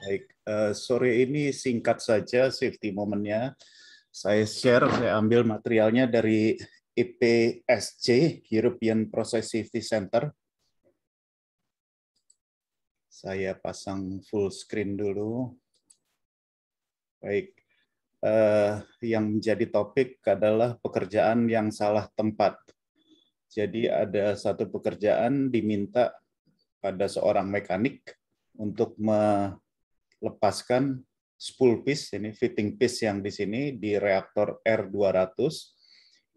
Baik, sore ini singkat saja safety momennya. Saya share, saya ambil materialnya dari EPSC, European Process Safety Center. Saya pasang full screen dulu. Baik, yang menjadi topik adalah pekerjaan yang salah tempat. Jadi ada satu pekerjaan diminta pada seorang mekanik untuk melepaskan spool piece, ini fitting piece yang di sini di reaktor R200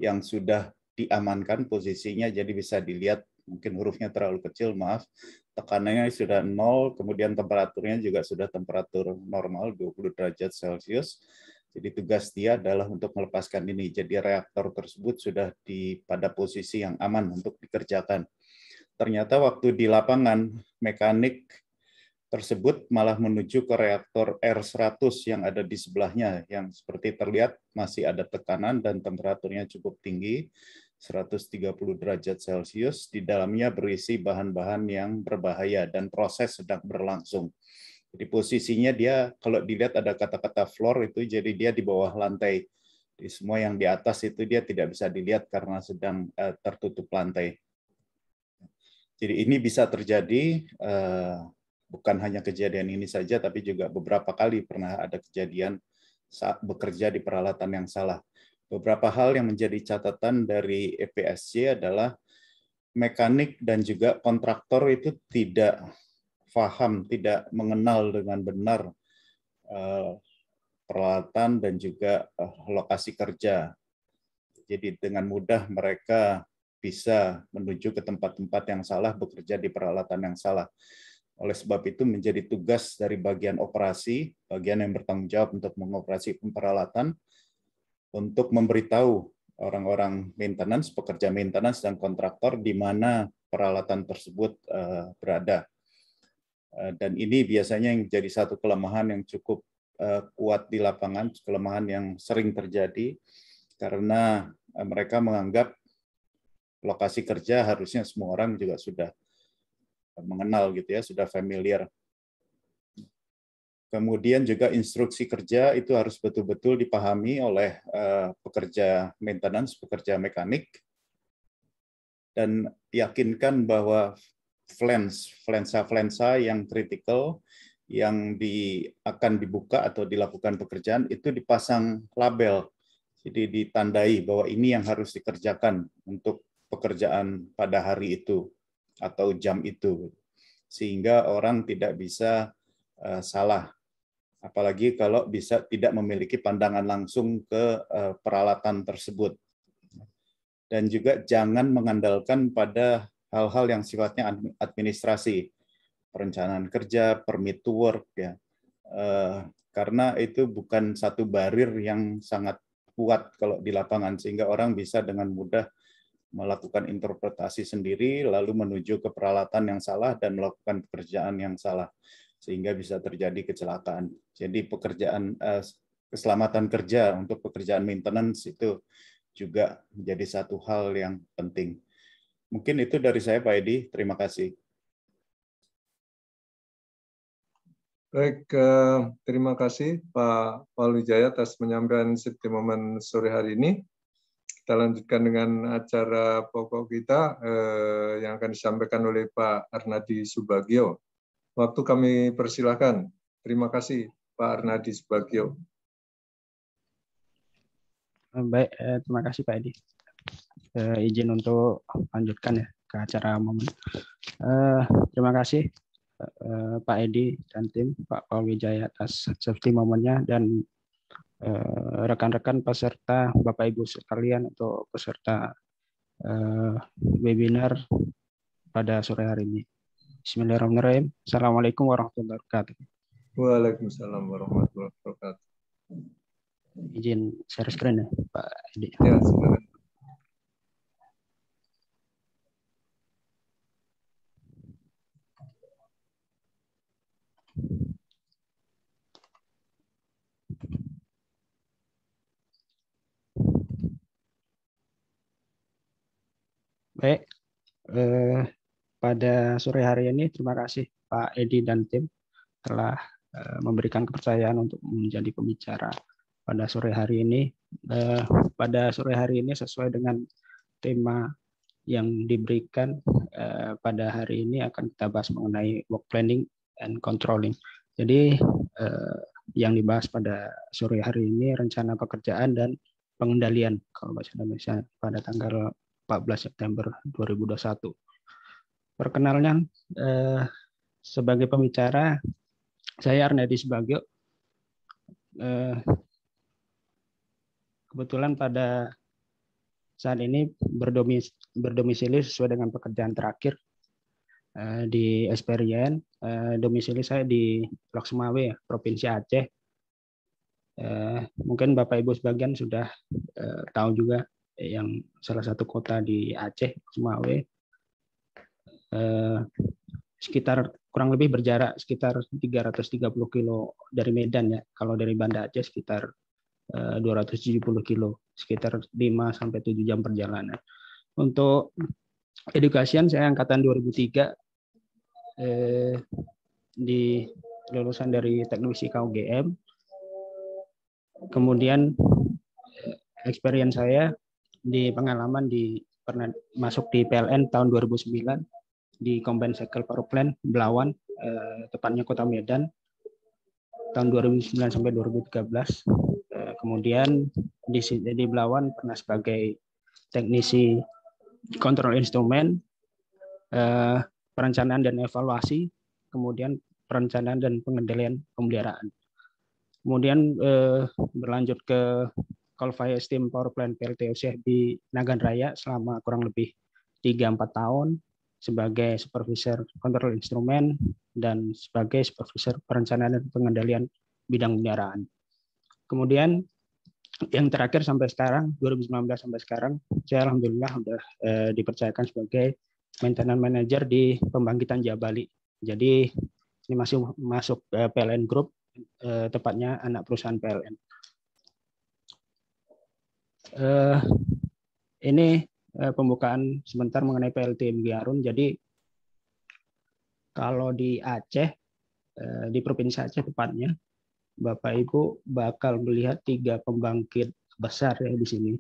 yang sudah diamankan posisinya, jadi bisa dilihat, mungkin hurufnya terlalu kecil, maaf. Tekanannya sudah 0, kemudian temperaturnya juga sudah temperatur normal 20 derajat Celcius. Jadi tugas dia adalah untuk melepaskan ini. Jadi reaktor tersebut sudah pada posisi yang aman untuk dikerjakan. Ternyata waktu di lapangan, mekanik tersebut malah menuju ke reaktor R100 yang ada di sebelahnya, yang seperti terlihat masih ada tekanan dan temperaturnya cukup tinggi, 130 derajat Celcius. Di dalamnya berisi bahan-bahan yang berbahaya dan proses sedang berlangsung. Jadi posisinya dia, kalau dilihat ada kata-kata floor itu, jadi dia di bawah lantai. Di semua yang di atas itu dia tidak bisa dilihat karena sedang tertutup lantai. Jadi ini bisa terjadi, bukan hanya kejadian ini saja, tapi juga beberapa kali pernah ada kejadian saat bekerja di peralatan yang salah. Beberapa hal yang menjadi catatan dari EPSC adalah mekanik dan juga kontraktor itu tidak paham, tidak mengenal dengan benar peralatan dan juga lokasi kerja. Jadi dengan mudah mereka bisa menuju ke tempat-tempat yang salah, bekerja di peralatan yang salah. Oleh sebab itu menjadi tugas dari bagian operasi, bagian yang bertanggung jawab untuk mengoperasi peralatan, untuk memberitahu orang-orang maintenance, pekerja maintenance dan kontraktor di mana peralatan tersebut berada. Dan ini biasanya yang jadi satu kelemahan yang cukup kuat di lapangan, kelemahan yang sering terjadi karena mereka menganggap lokasi kerja harusnya semua orang juga sudah mengenal gitu ya, sudah familiar. Kemudian juga instruksi kerja itu harus betul-betul dipahami oleh pekerja maintenance, pekerja mekanik, dan yakinkan bahwa flensa yang kritikal yang akan dibuka atau dilakukan pekerjaan itu dipasang label. Jadi ditandai bahwa ini yang harus dikerjakan untuk pekerjaan pada hari itu atau jam itu. Sehingga orang tidak bisa salah. Apalagi kalau bisa tidak memiliki pandangan langsung ke peralatan tersebut. Dan juga jangan mengandalkan pada hal-hal yang sifatnya administrasi, perencanaan kerja, permit to work, ya, karena itu bukan satu barir yang sangat kuat kalau di lapangan, sehingga orang bisa dengan mudah melakukan interpretasi sendiri, lalu menuju ke peralatan yang salah dan melakukan pekerjaan yang salah, sehingga bisa terjadi kecelakaan. Jadi keselamatan kerja untuk pekerjaan maintenance itu juga menjadi satu hal yang penting. Mungkin itu dari saya, Pak Edi. Terima kasih. Baik, terima kasih Pak Paul Wijaya atas penyampaian safety moment sore hari ini. Kita lanjutkan dengan acara pokok kita yang akan disampaikan oleh Pak Arnadi Subagio. Waktu kami persilakan. Terima kasih Pak Arnadi Subagio. Baik, terima kasih Pak Edi. Izin untuk lanjutkan ya ke acara momen. Terima kasih Pak Edi dan tim, Pak Paul Wijaya atas safety momennya, dan rekan-rekan peserta, Bapak Ibu sekalian untuk peserta webinar pada sore hari ini. Bismillahirrahmanirrahim. Assalamualaikum warahmatullahi wabarakatuh. Waalaikumsalam warahmatullahi wabarakatuh. Izin share screen ya, Pak Edi. Ya, silakan. Baik, pada sore hari ini terima kasih Pak Edi dan tim telah memberikan kepercayaan untuk menjadi pembicara pada sore hari ini. Pada sore hari ini sesuai dengan tema yang diberikan pada hari ini akan kita bahas mengenai work planning and controlling. Jadi yang dibahas pada sore hari ini rencana pekerjaan dan pengendalian kalau bahasa Indonesia pada tanggal 14 September 2021. Perkenalan sebagai pembicara, saya Arnedi Subagio. Kebetulan pada saat ini berdomisili sesuai dengan pekerjaan terakhir di Experian. Domisili saya di Loksemawe, Provinsi Aceh. Mungkin Bapak Ibu sebagian sudah tahu juga yang salah satu kota di Aceh, Loksemawe. Sekitar kurang lebih berjarak sekitar 330 kilo dari Medan ya. Kalau dari Banda Aceh sekitar 270 kilo, sekitar 5-7 jam perjalanan. Untuk edukasian saya angkatan 2003, di lulusan dari teknisi KUGM. Kemudian experience saya di pengalaman pernah masuk di PLN tahun 2009 di Combined Cycle Power Plant Belawan, tepatnya Kota Medan, tahun 2009 sampai 2013. Kemudian di Belawan pernah sebagai teknisi kontrol instrumen, perencanaan dan evaluasi, kemudian perencanaan dan pengendalian pemeliharaan. Kemudian berlanjut ke Coal-Fired Steam Power Plant PLTUCF di Nagan Raya selama kurang lebih 3-4 tahun sebagai supervisor kontrol instrumen dan sebagai supervisor perencanaan dan pengendalian bidang pemeliharaan. Kemudian yang terakhir sampai sekarang 2019 sampai sekarang saya alhamdulillah sudah dipercayakan sebagai maintenance manager di pembangkitan Jabali. Jadi ini masih masuk PLN Group, tepatnya anak perusahaan PLN. Ini pembukaan sebentar mengenai PLTMG Arun. Jadi kalau di Aceh, di Provinsi Aceh tepatnya, Bapak Ibu bakal melihat 3 pembangkit besar ya di sini.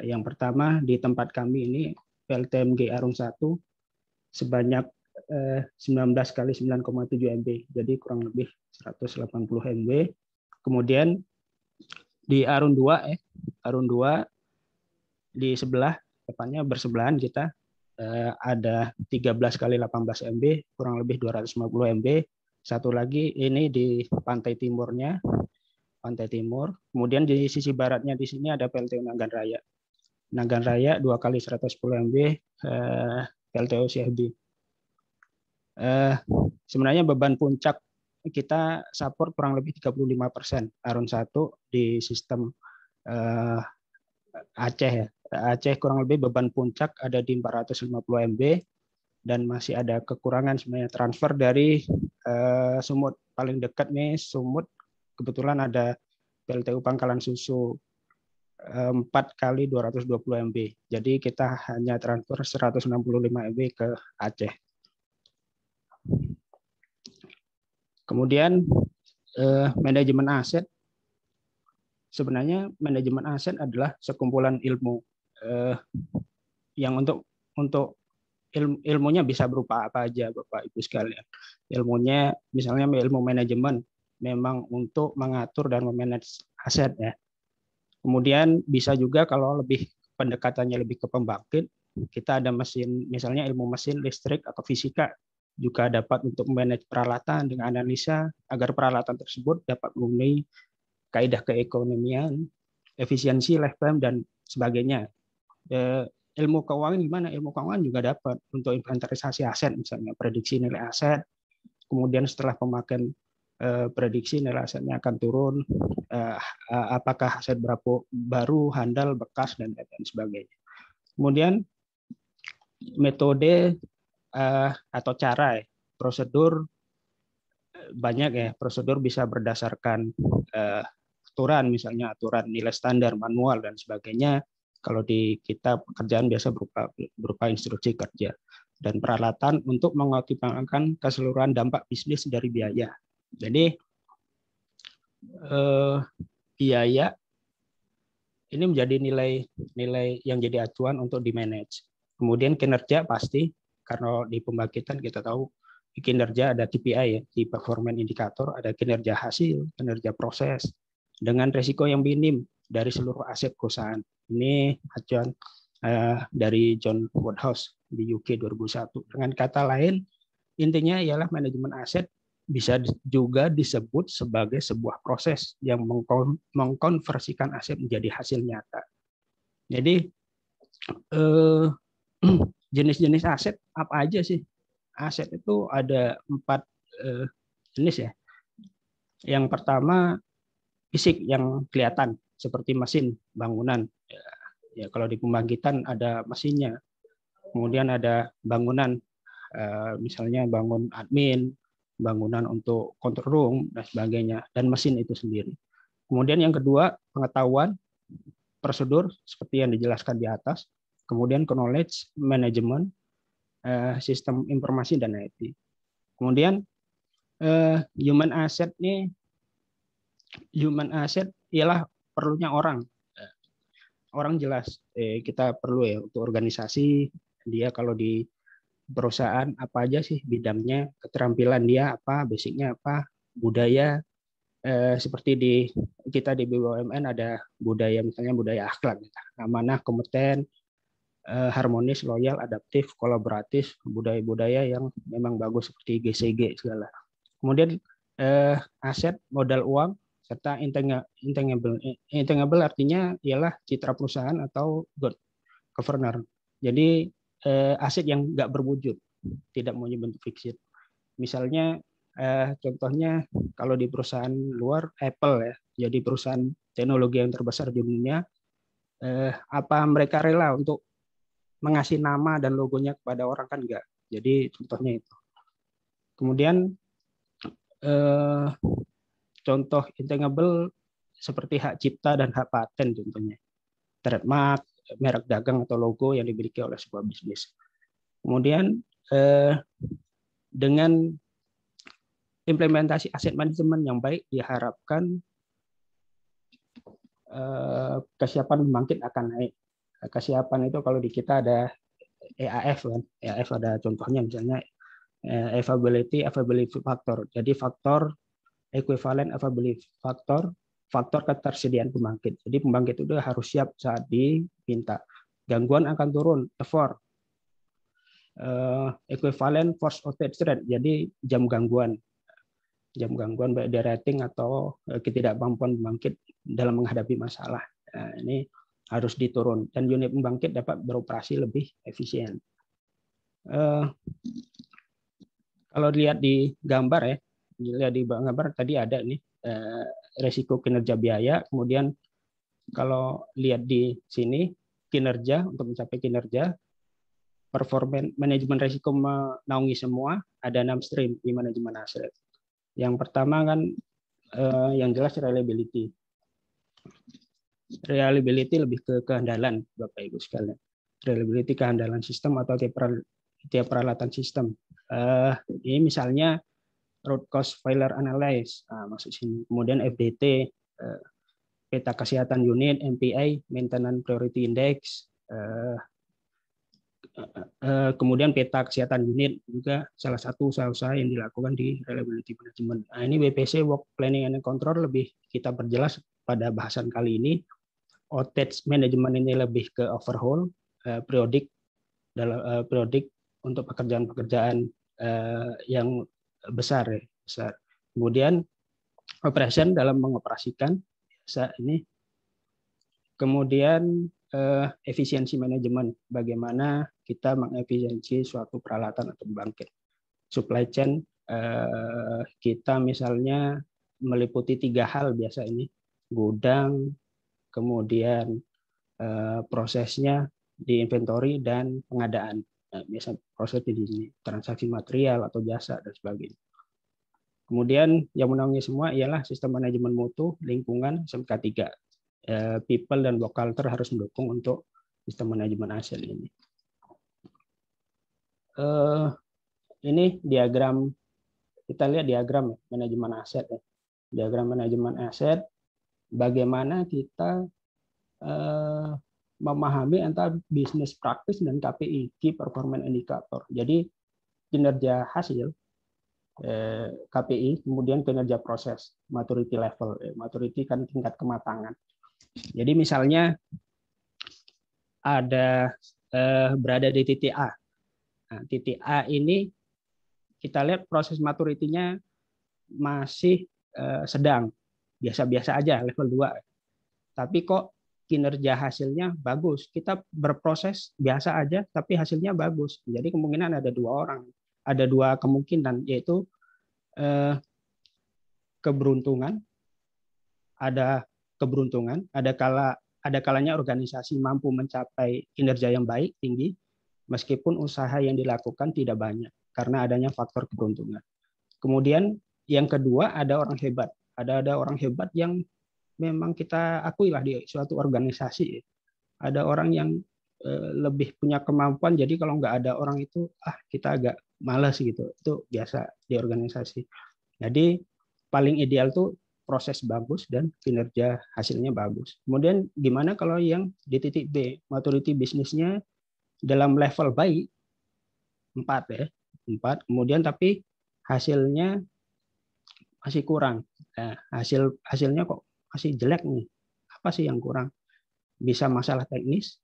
Yang pertama di tempat kami ini PLTMG Arun 1 sebanyak 19 kali 9,7 MB, jadi kurang lebih 180 MB. Kemudian di Arun 2 di sebelah, tepatnya bersebelahan kita ada 13 kali 18 MB, kurang lebih 250 MB. Satu lagi ini di pantai timurnya, pantai timur. Kemudian di sisi baratnya di sini ada PLTU Nagan Raya. Nagan Raya 2 kali 110 MB, PLTU CFB. Sebenarnya beban puncak kita support kurang lebih 35% Arun 1 di sistem Aceh ya. Aceh kurang lebih beban puncak ada di 450 MB dan masih ada kekurangan sebenarnya transfer dari Sumut. Paling dekat nih Sumut, kebetulan ada PLTU Pangkalan Susu 4 kali 220 MB. Jadi kita hanya transfer 165 MB ke Aceh. Kemudian manajemen aset. Sebenarnya manajemen aset adalah sekumpulan ilmu yang untuk ilmunya bisa berupa apa aja Bapak Ibu sekalian. Ilmunya misalnya ilmu manajemen memang untuk mengatur dan memanage aset ya. Kemudian bisa juga kalau lebih pendekatannya lebih ke pembangkit, kita ada mesin, misalnya ilmu mesin, listrik atau fisika juga dapat untuk memanage peralatan dengan analisa agar peralatan tersebut dapat memenuhi kaidah keekonomian, efisiensi, lifetime dan sebagainya. Ilmu keuangan gimana? Ilmu keuangan juga dapat untuk inventarisasi aset, misalnya prediksi nilai aset, kemudian setelah pemakaian prediksi nilai asetnya akan turun, apakah aset berapa baru, handal, bekas dan sebagainya. Kemudian metode atau cara, prosedur banyak ya. Prosedur bisa berdasarkan aturan, misalnya aturan nilai standar, manual dan sebagainya. Kalau di kita pekerjaan biasa berupa instruksi kerja dan peralatan untuk mengoptimalkan keseluruhan dampak bisnis dari biaya. Jadi biaya ini menjadi nilai yang jadi acuan untuk di manage. Kemudian kinerja pasti, karena di pembangkitan kita tahu kinerja ada KPI ya, Key Performance Indicator, ada kinerja hasil, kinerja proses, dengan resiko yang minim dari seluruh aset perusahaan. Ini acuan dari John Woodhouse di UK 2001. Dengan kata lain, intinya ialah manajemen aset bisa juga disebut sebagai sebuah proses yang mengkonversikan aset menjadi hasil nyata. Jadi jenis-jenis aset apa aja sih? Aset itu ada 4 jenis ya. Yang pertama fisik yang kelihatan seperti mesin, bangunan. Ya, kalau di pembangkitan ada mesinnya. Kemudian ada bangunan, misalnya bangun admin, bangunan untuk control room, dan sebagainya, dan mesin itu sendiri. Kemudian yang kedua, pengetahuan, prosedur, seperti yang dijelaskan di atas. Kemudian knowledge, management, sistem informasi, dan IT. Kemudian human asset ini, human asset ialah perlunya orang. Orang jelas, kita perlu ya untuk organisasi, dia kalau di perusahaan apa aja sih bidangnya, keterampilan dia apa, basicnya apa, budaya, seperti kita di BUMN ada budaya, misalnya budaya akhlak, amanah, kompeten, harmonis, loyal, adaptif, kolaboratif, budaya-budaya yang memang bagus seperti GCG segala. Kemudian aset, modal uang, serta intangible artinya ialah citra perusahaan atau good governor. Jadi aset yang nggak berwujud, tidak mempunyai bentuk fixed. Misalnya contohnya kalau di perusahaan luar, Apple ya, jadi perusahaan teknologi yang terbesar di dunia, apa mereka rela untuk mengasih nama dan logonya kepada orang? Kan enggak. Jadi contohnya itu. Kemudian contoh intangible seperti hak cipta dan hak paten contohnya. Trademark, merek dagang atau logo yang dimiliki oleh sebuah bisnis. Kemudian dengan implementasi aset manajemen yang baik diharapkan kesiapan pembangkit akan naik. Kesiapan itu kalau di kita ada EAF kan. EAF ada contohnya misalnya availability factor. Jadi faktor equivalent availability factor, faktor ketersediaan pembangkit. Jadi pembangkit itu harus siap saat diminta. Gangguan akan turun, effort. Equivalent force outage strength, jadi jam gangguan baik dari rating atau ketidakmampuan pembangkit dalam menghadapi masalah. Nah, ini harus diturun dan unit pembangkit dapat beroperasi lebih efisien. Kalau lihat di gambar ya, lihat di gambar tadi ada nih resiko kinerja biaya. Kemudian kalau lihat di sini kinerja, untuk mencapai kinerja, performance manajemen risiko menaungi semua. Ada 6 stream di manajemen aset. Yang pertama kan yang jelas reliability. Reliability lebih ke kehandalan, Bapak Ibu sekalian. Reliability kehandalan sistem atau tiap peralatan sistem. Ini misalnya root cause failure analysis, masuk sini. Kemudian FDT, peta kesehatan unit, MPI, maintenance priority index. Kemudian peta kesehatan unit juga salah satu usaha-usaha yang dilakukan di reliability management. Nah, ini WPC, Work Planning and Control, lebih kita perjelas pada bahasan kali ini. Outage management ini lebih ke overhaul, periodik untuk pekerjaan-pekerjaan yang besar. Kemudian operation dalam mengoperasikan ini. Kemudian efisiensi manajemen, bagaimana kita mengefisiensi suatu peralatan atau pembangkit. Supply chain kita misalnya meliputi 3 hal biasa ini, gudang, kemudian prosesnya di inventory dan pengadaan. Nah, biasa proses di sini transaksi material atau jasa dan sebagainya. Kemudian yang menaungi semua ialah sistem manajemen mutu, lingkungan, SMK3. People dan work culture harus mendukung untuk sistem manajemen aset ini. Ini diagram, kita lihat diagram manajemen aset. Diagram manajemen aset, bagaimana kita memahami antara bisnis praktis dan KPI, Key Performance Indicator. Jadi kinerja hasil, KPI, kemudian kinerja proses, maturity level. Maturity kan tingkat kematangan. Jadi misalnya ada berada di titik A. Nah, titik A ini kita lihat proses maturity-nya masih sedang, biasa-biasa aja, level 2. Tapi kok kinerja hasilnya bagus. Kita berproses biasa aja, tapi hasilnya bagus. Jadi kemungkinan ada ada dua kemungkinan, yaitu keberuntungan, ada kalanya organisasi mampu mencapai kinerja yang baik tinggi, meskipun usaha yang dilakukan tidak banyak karena adanya faktor keberuntungan. Kemudian yang kedua, ada orang hebat. Ada orang hebat yang memang kita akui lah di suatu organisasi. Ada orang yang lebih punya kemampuan, jadi kalau nggak ada orang itu, kita agak malas gitu. Itu biasa di organisasi. Jadi paling ideal tuh proses bagus dan kinerja hasilnya bagus. Kemudian gimana kalau yang di titik B, maturity bisnisnya dalam level baik, 4 ya, 4. Kemudian tapi hasilnya masih kurang. Nah, hasilnya kok masih jelek nih. Apa sih yang kurang? Bisa masalah teknis,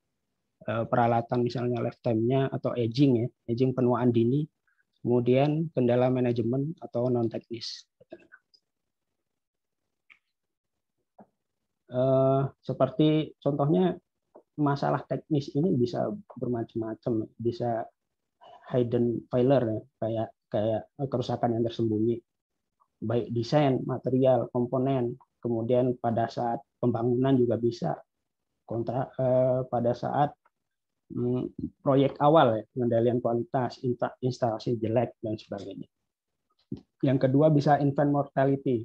peralatan misalnya lifetime-nya atau aging ya, aging penuaan dini. Kemudian kendala manajemen atau non teknis. Seperti contohnya masalah teknis ini bisa bermacam-macam, bisa hidden failure ya, kayak kerusakan yang tersembunyi, baik desain, material, komponen, kemudian pada saat pembangunan juga bisa, pada saat proyek awal ya, pengendalian kualitas, instalasi jelek dan sebagainya. Yang kedua bisa infant mortality,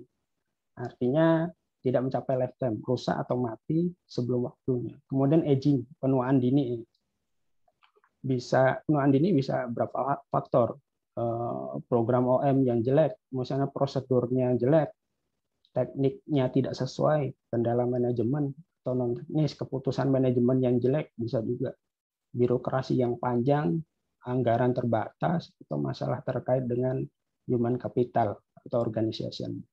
artinya tidak mencapai lifetime, rusak atau mati sebelum waktunya. Kemudian aging, penuaan dini. Penuaan dini bisa berapa faktor. Program OM yang jelek, misalnya prosedurnya jelek, tekniknya tidak sesuai, kendala manajemen atau non teknis, keputusan manajemen yang jelek, bisa juga birokrasi yang panjang, anggaran terbatas, atau masalah terkait dengan human capital atau organization.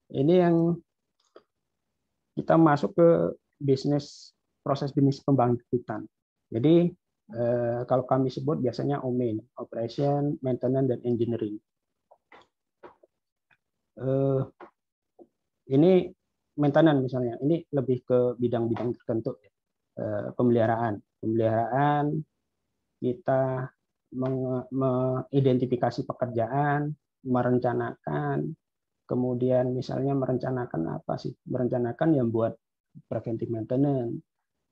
Ini yang kita masuk ke proses bisnis pembangkitan. Jadi kalau kami sebut biasanya OME, Operation, Maintenance, dan Engineering. Ini maintenance misalnya, ini lebih ke bidang-bidang tertentu. Pemeliharaan kita mengidentifikasi pekerjaan, merencanakan, kemudian misalnya merencanakan apa sih? Merencanakan yang buat preventive maintenance,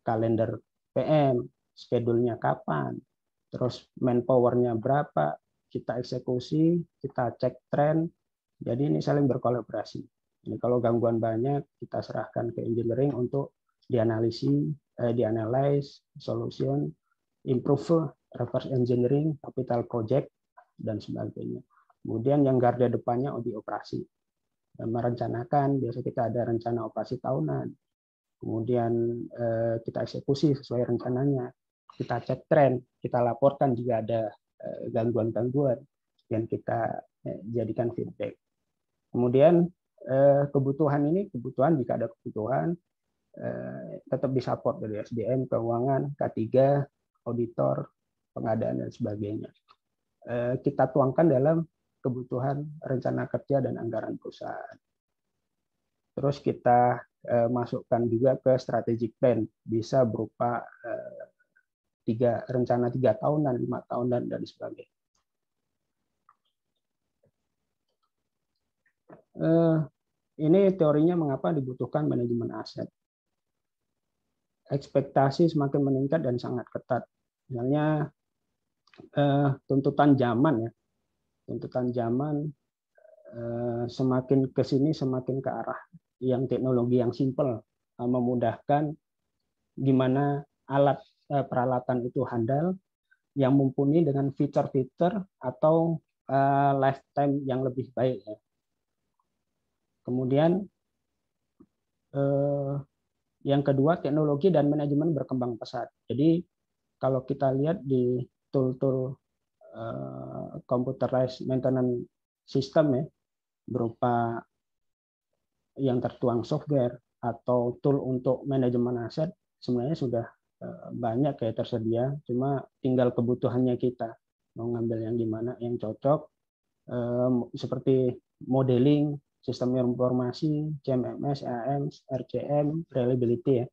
kalender PM, schedule-nya kapan, terus manpower-nya berapa, kita eksekusi, kita cek tren. Jadi ini saling berkolaborasi. Ini kalau gangguan banyak, kita serahkan ke engineering untuk dianalisis, solution, improve, reverse engineering, capital project, dan sebagainya. Kemudian yang garda depannya di operasi. Merencanakan, biasa kita ada rencana operasi tahunan, kemudian kita eksekusi sesuai rencananya, kita cek tren, kita laporkan jika ada gangguan-gangguan, dan kita jadikan feedback. Kemudian kebutuhan jika ada kebutuhan tetap disupport dari SDM, keuangan, K3, auditor, pengadaan, dan sebagainya. Kita tuangkan dalam kebutuhan rencana kerja dan anggaran perusahaan. Terus kita masukkan juga ke strategic plan, bisa berupa rencana 3 tahunan, 5 tahunan, dan sebagainya. Ini teorinya mengapa dibutuhkan manajemen aset. Ekspektasi semakin meningkat dan sangat ketat. Misalnya tuntutan zaman ya. Tuntutan zaman semakin ke sini semakin ke arah yang teknologi yang simple, memudahkan gimana peralatan itu handal, yang mumpuni dengan fitur-fitur atau lifetime yang lebih baik ya. Kemudian yang kedua, teknologi dan manajemen berkembang pesat. Jadi kalau kita lihat di tool-tool computerized maintenance system ya, berupa yang tertuang software atau tool untuk manajemen aset, sebenarnya sudah banyak kayak tersedia, cuma tinggal kebutuhannya kita mau ngambil yang gimana yang cocok, seperti modeling, sistem informasi, CMMS, AM, RCM, reliability ya,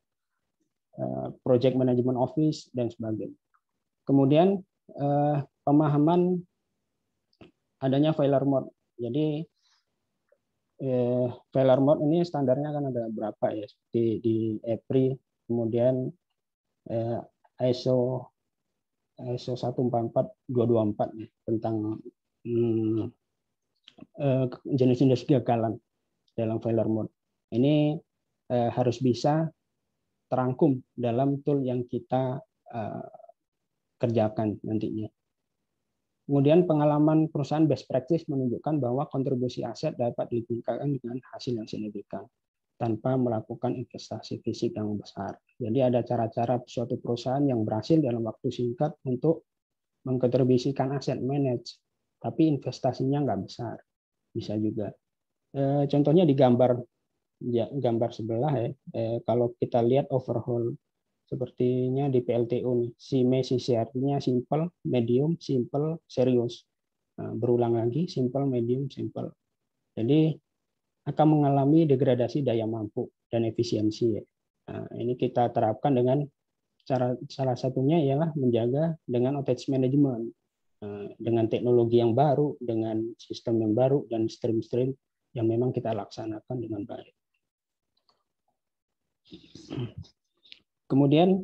project management office dan sebagainya. Kemudian pemahaman adanya failure mode. Jadi failure mode ini standarnya kan ada berapa ya, di EPRI, kemudian ISO 144-224 ya, tentang jenis-jenis kegagalan dalam failure mode. Ini harus bisa terangkum dalam tool yang kita kerjakan nantinya. Kemudian pengalaman perusahaan best practice menunjukkan bahwa kontribusi aset dapat ditingkatkan dengan hasil yang signifikan tanpa melakukan investasi fisik yang besar. Jadi ada cara-cara suatu perusahaan yang berhasil dalam waktu singkat untuk mengkontribusikan aset manage, tapi investasinya nggak besar. Bisa juga. Contohnya di gambar sebelah ya. Kalau kita lihat overhaul sepertinya di PLTU nih, CC artinya simple, medium, simple, serius. Berulang lagi, simple, medium, simple. Jadi akan mengalami degradasi daya mampu dan efisiensi. Ini kita terapkan dengan cara, salah satunya ialah menjaga dengan outage management, dengan teknologi yang baru, dengan sistem yang baru, dan stream-stream yang memang kita laksanakan dengan baik. Kemudian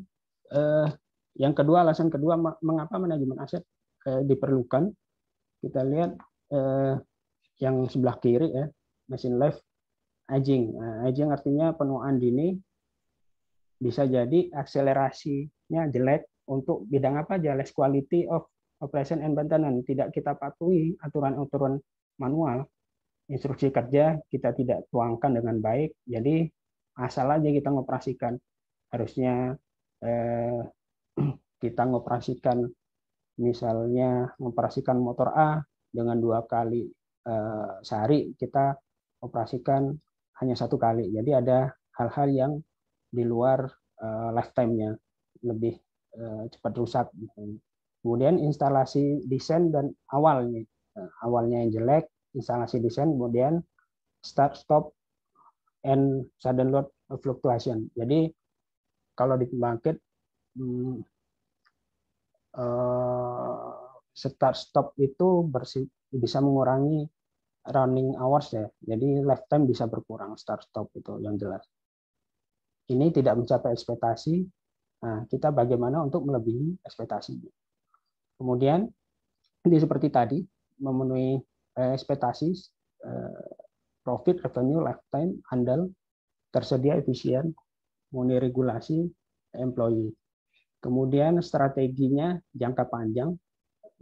yang kedua, alasan kedua mengapa manajemen aset diperlukan, kita lihat yang sebelah kiri ya, machine life aging. Aging artinya penuaan dini, bisa jadi akselerasinya jelek untuk bidang apa aja, less quality of operation and maintenance, tidak kita patuhi aturan-aturan manual, instruksi kerja kita tidak tuangkan dengan baik, jadi asal aja kita ngoperasikan. Harusnya kita ngoperasikan, misalnya ngoperasikan motor A dengan 2 kali sehari, kita operasikan hanya 1 kali. Jadi ada hal-hal yang di luar lifetime-nya, lebih cepat rusak. Kemudian instalasi desain dan awalnya yang jelek, instalasi desain, kemudian start, stop, and sudden load fluctuation. Jadi kalau di pembangkit start stop itu bisa mengurangi running hours ya. Jadi lifetime bisa berkurang, start stop itu yang jelas. Ini tidak mencapai ekspektasi. Nah, kita bagaimana untuk melebihi ekspektasi. Kemudian ini seperti tadi, memenuhi ekspektasi profit, revenue, lifetime, handal, tersedia, efisien, memenuhi regulasi, employee. Kemudian strateginya jangka panjang,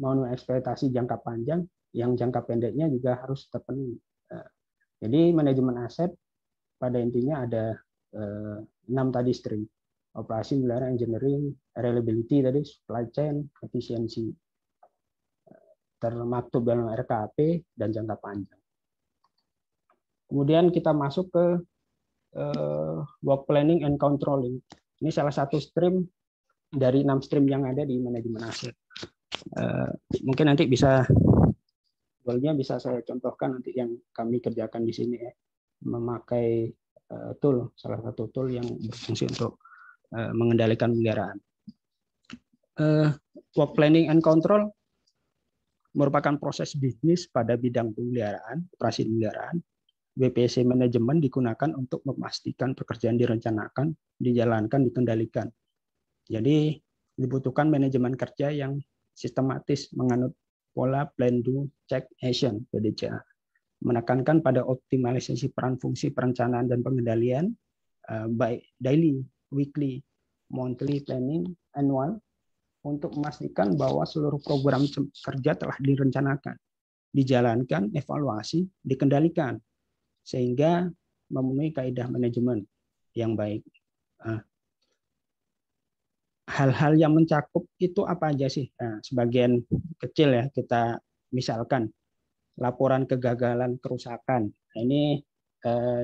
memenuhi ekspektasi jangka panjang, yang jangka pendeknya juga harus terpenuhi. Jadi manajemen aset pada intinya ada 6 tadi stream: operasi, pemeliharaan, engineering, reliability tadi, supply chain, efisiensi, termaktub dalam RKAP, dan jangka panjang. Kemudian kita masuk ke work planning and controlling. Ini salah satu stream dari 6 stream yang ada di manajemen aset. Mungkin nanti bisa saya contohkan nanti yang kami kerjakan di sini ya, memakai tool, salah satu tool yang berfungsi untuk mengendalikan pemeliharaan. Work planning and control merupakan proses bisnis pada bidang pemeliharaan, operasi pemeliharaan. WPC manajemen digunakan untuk memastikan pekerjaan direncanakan, dijalankan, dikendalikan. Jadi dibutuhkan manajemen kerja yang sistematis, menganut pola plan, do, check, action (PDCA), menekankan pada optimalisasi peran fungsi perencanaan dan pengendalian baik daily, weekly, monthly planning, annual, untuk memastikan bahwa seluruh program kerja telah direncanakan, dijalankan, evaluasi, dikendalikan, sehingga memenuhi kaidah manajemen yang baik. Hal-hal yang mencakup itu apa aja sih? Nah, sebagian kecil ya, kita misalkan laporan kegagalan kerusakan. Nah, ini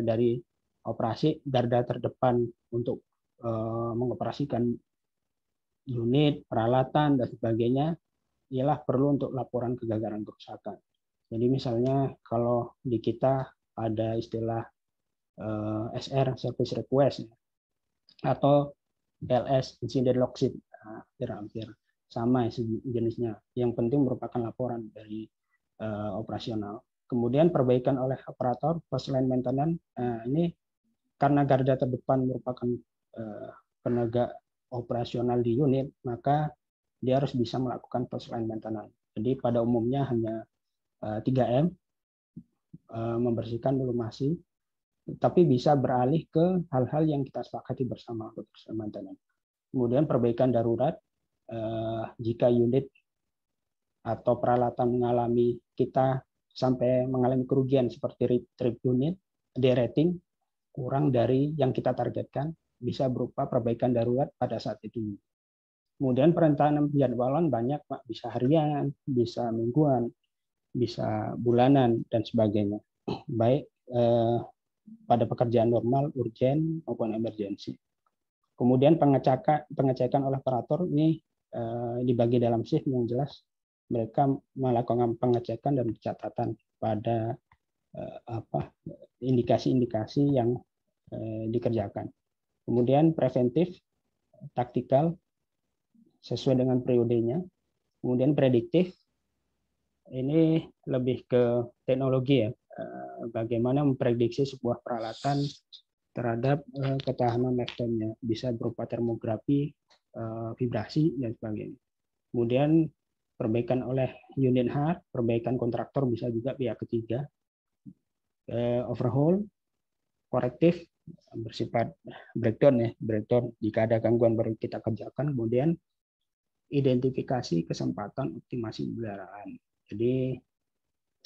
dari operasi garda terdepan untuk mengoperasikan unit, peralatan, dan sebagainya, ialah perlu untuk laporan kegagalan kerusakan. Jadi misalnya kalau di kita ada istilah SR, Service Request, atau LS, Incident Log Sheet, hampir sama jenisnya. Yang penting merupakan laporan dari operasional. Kemudian perbaikan oleh operator, post line maintenance, ini karena garda terdepan merupakan penegak operasional di unit, maka dia harus bisa melakukan post line maintenance. Jadi pada umumnya hanya 3M, membersihkan, melumasi, tapi bisa beralih ke hal-hal yang kita sepakati bersama untuk maintenance. Kemudian perbaikan darurat, jika unit atau peralatan mengalami, kita sampai mengalami kerugian seperti trip unit, derating, kurang dari yang kita targetkan, bisa berupa perbaikan darurat pada saat itu. Kemudian perencanaan penjadwalan banyak, Pak, bisa harian, bisa mingguan, bisa bulanan, dan sebagainya. Baik pada pekerjaan normal, urgen, maupun emergensi. Kemudian pengecekan oleh operator ini dibagi dalam shift yang jelas. Mereka melakukan pengecekan dan catatan pada indikasi-indikasi yang dikerjakan. Kemudian preventif, taktikal, sesuai dengan periodenya. Kemudian prediktif, ini lebih ke teknologi ya, bagaimana memprediksi sebuah peralatan terhadap ketahanan lifetime-nya, bisa berupa termografi, vibrasi, dan sebagainya. Kemudian perbaikan oleh unit hard, perbaikan kontraktor, bisa juga pihak ketiga. Overhaul, korektif, bersifat breakdown ya, breakdown jika ada gangguan baru kita kerjakan. Kemudian identifikasi kesempatan optimasi pemeliharaan. Jadi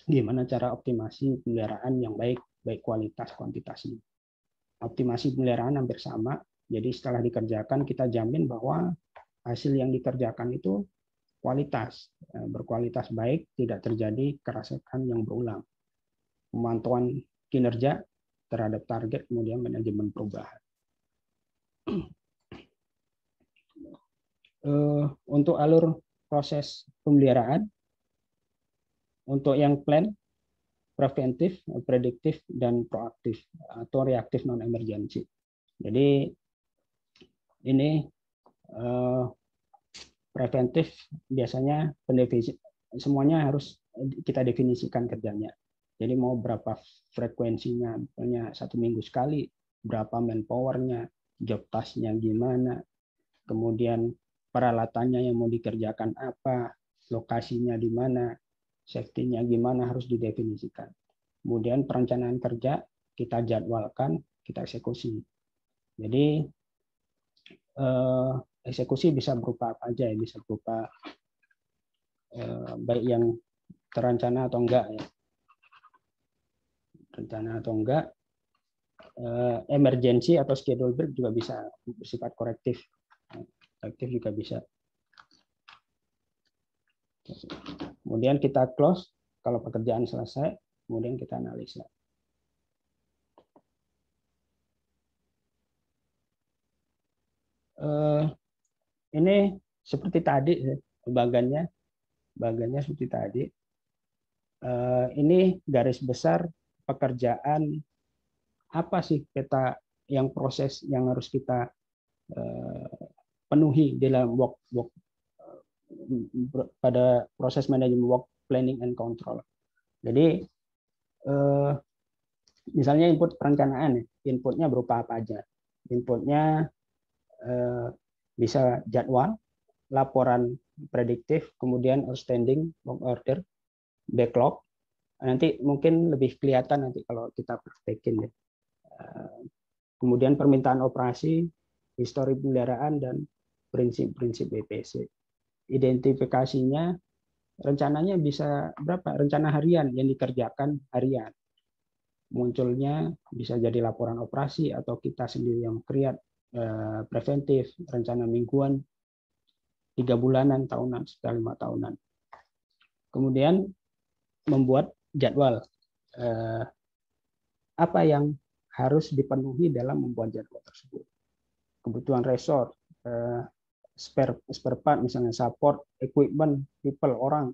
gimana cara optimasi pemeliharaan yang baik kualitas, kuantitasnya. Optimasi pemeliharaan hampir sama. Jadi setelah dikerjakan kita jamin bahwa hasil yang dikerjakan itu kualitas, berkualitas baik, tidak terjadi kerusakan yang berulang. Pemantauan kinerja terhadap target, kemudian manajemen perubahan. Untuk alur proses pemeliharaan, untuk yang plan, preventif, prediktif, dan proaktif atau reaktif non emergency. Jadi ini preventif biasanya semuanya harus kita definisikan kerjanya. Jadi mau berapa frekuensinya, misalnya 1 minggu sekali, berapa manpower-nya, job task-nya gimana, kemudian peralatannya yang mau dikerjakan apa, lokasinya di mana, safety-nya gimana, harus didefinisikan. Kemudian perencanaan kerja kita jadwalkan, kita eksekusi. Jadi eksekusi bisa berupa apa aja ya, bisa berupa baik yang terencana atau enggak ya. Rencana atau enggak, emergency atau schedule break juga bisa bersifat korektif. Korektif juga bisa. Kemudian kita close kalau pekerjaan selesai, kemudian kita analisa. Ini seperti tadi bagannya seperti tadi. Ini garis besar pekerjaan apa sih kita yang proses yang harus kita penuhi dalam pada proses manajemen work planning and control. Jadi misalnya input perencanaan, inputnya berupa apa aja? Inputnya bisa jadwal, laporan prediktif, kemudian outstanding, work order, backlog. Nanti mungkin lebih kelihatan nanti kalau kita praktekin ya. Kemudian permintaan operasi, histori pemeliharaan, dan prinsip-prinsip BPC. Identifikasinya rencananya bisa berapa? Rencana harian yang dikerjakan harian. Munculnya bisa jadi laporan operasi atau kita sendiri yang create preventif, rencana mingguan, 3 bulanan, tahunan, setelah 5 tahunan. Kemudian membuat jadwal. Apa yang harus dipenuhi dalam membuat jadwal tersebut. Kebutuhan resort, spare part, misalnya support, equipment, people, orang,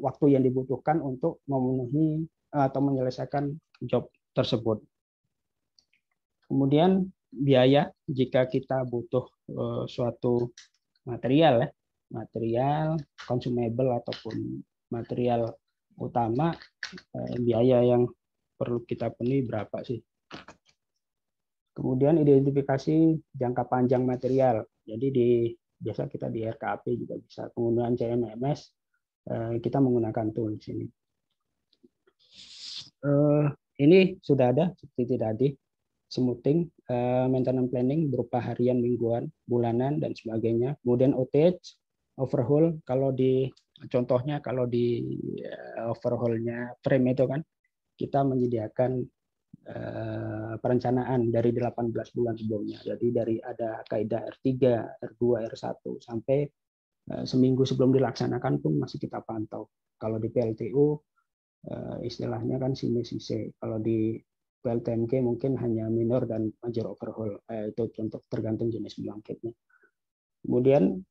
waktu yang dibutuhkan untuk memenuhi atau menyelesaikan job tersebut. Kemudian biaya jika kita butuh suatu material, material consumable ataupun material utama, biaya yang perlu kita penuhi berapa sih? Kemudian identifikasi jangka panjang material. Jadi biasa kita di RKAP juga bisa. Penggunaan CMMS kita menggunakan tool di sini. Ini sudah ada seperti tadi, smoothing, maintenance planning berupa harian, mingguan, bulanan dan sebagainya. Kemudian outage, overhaul. Kalau di contohnya kalau di overhaulnya frame itu kan kita menyediakan perencanaan dari 18 bulan sebelumnya. Jadi dari ada kaidah R3, R2, R1 sampai seminggu sebelum dilaksanakan pun masih kita pantau. Kalau di PLTU istilahnya kan sine sise. Kalau di PLTMK mungkin hanya minor dan major overhaul. Itu contoh tergantung jenis blanketnya. Kemudian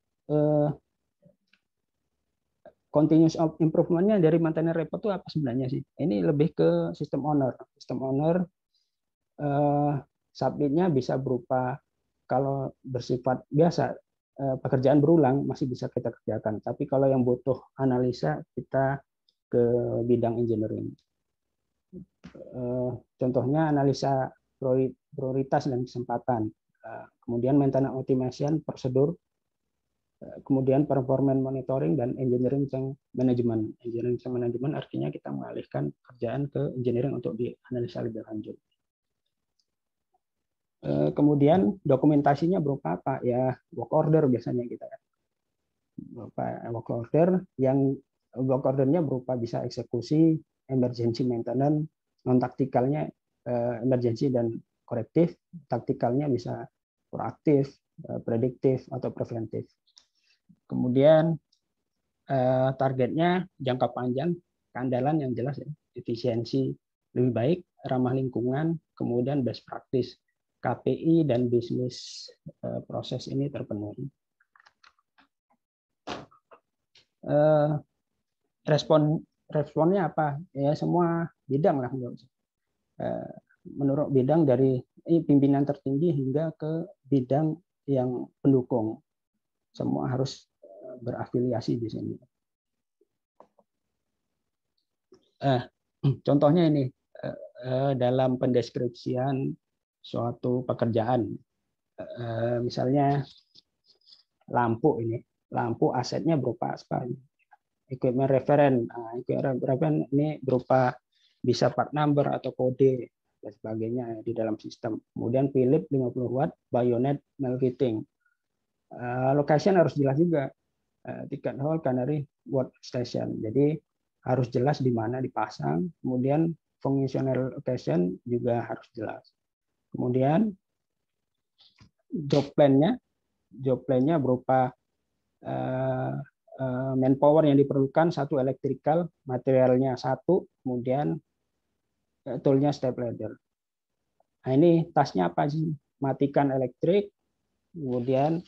continuous improvement-nya dari maintenance report itu apa sebenarnya sih? Ini lebih ke sistem owner. Sistem owner submit-nya bisa berupa, kalau bersifat biasa pekerjaan berulang masih bisa kita kerjakan. Tapi kalau yang butuh analisa kita ke bidang engineering. Contohnya analisa prioritas dan kesempatan. Kemudian maintenance automation, prosedur. Kemudian performance monitoring dan engineering change management. Engineering change management artinya kita mengalihkan kerjaan ke engineering untuk dianalisa lebih lanjut. Kemudian dokumentasinya berupa apa? Ya work order biasanya kita kan. Berupa work order yang work ordernya berupa bisa eksekusi, emergency maintenance, non taktikalnya emergency dan korektif, taktikalnya bisa proaktif, prediktif atau preventif. Kemudian targetnya jangka panjang, keandalan yang jelas ya, efisiensi lebih baik, ramah lingkungan, kemudian best practice, KPI dan bisnis proses ini terpenuhi. Responnya apa? Ya semua bidang lah menurut bidang dari pimpinan tertinggi hingga ke bidang yang pendukung. Semua harus berafiliasi di sini. Contohnya ini dalam pendeskripsian suatu pekerjaan, misalnya lampu ini, lampu asetnya berupa apa? Equipment reference. Equipment reference ini berupa bisa part number atau kode dan sebagainya di dalam sistem. Kemudian Philips 50 watt bayonet malfitting. Location harus jelas juga. Ticket hall, canary, workstation. Jadi harus jelas di mana dipasang. Kemudian functional location juga harus jelas. Kemudian job plan-nya berupa manpower yang diperlukan 1 electrical, materialnya 1, kemudian toolnya step ladder. Nah ini tasnya apa sih? Matikan elektrik, kemudian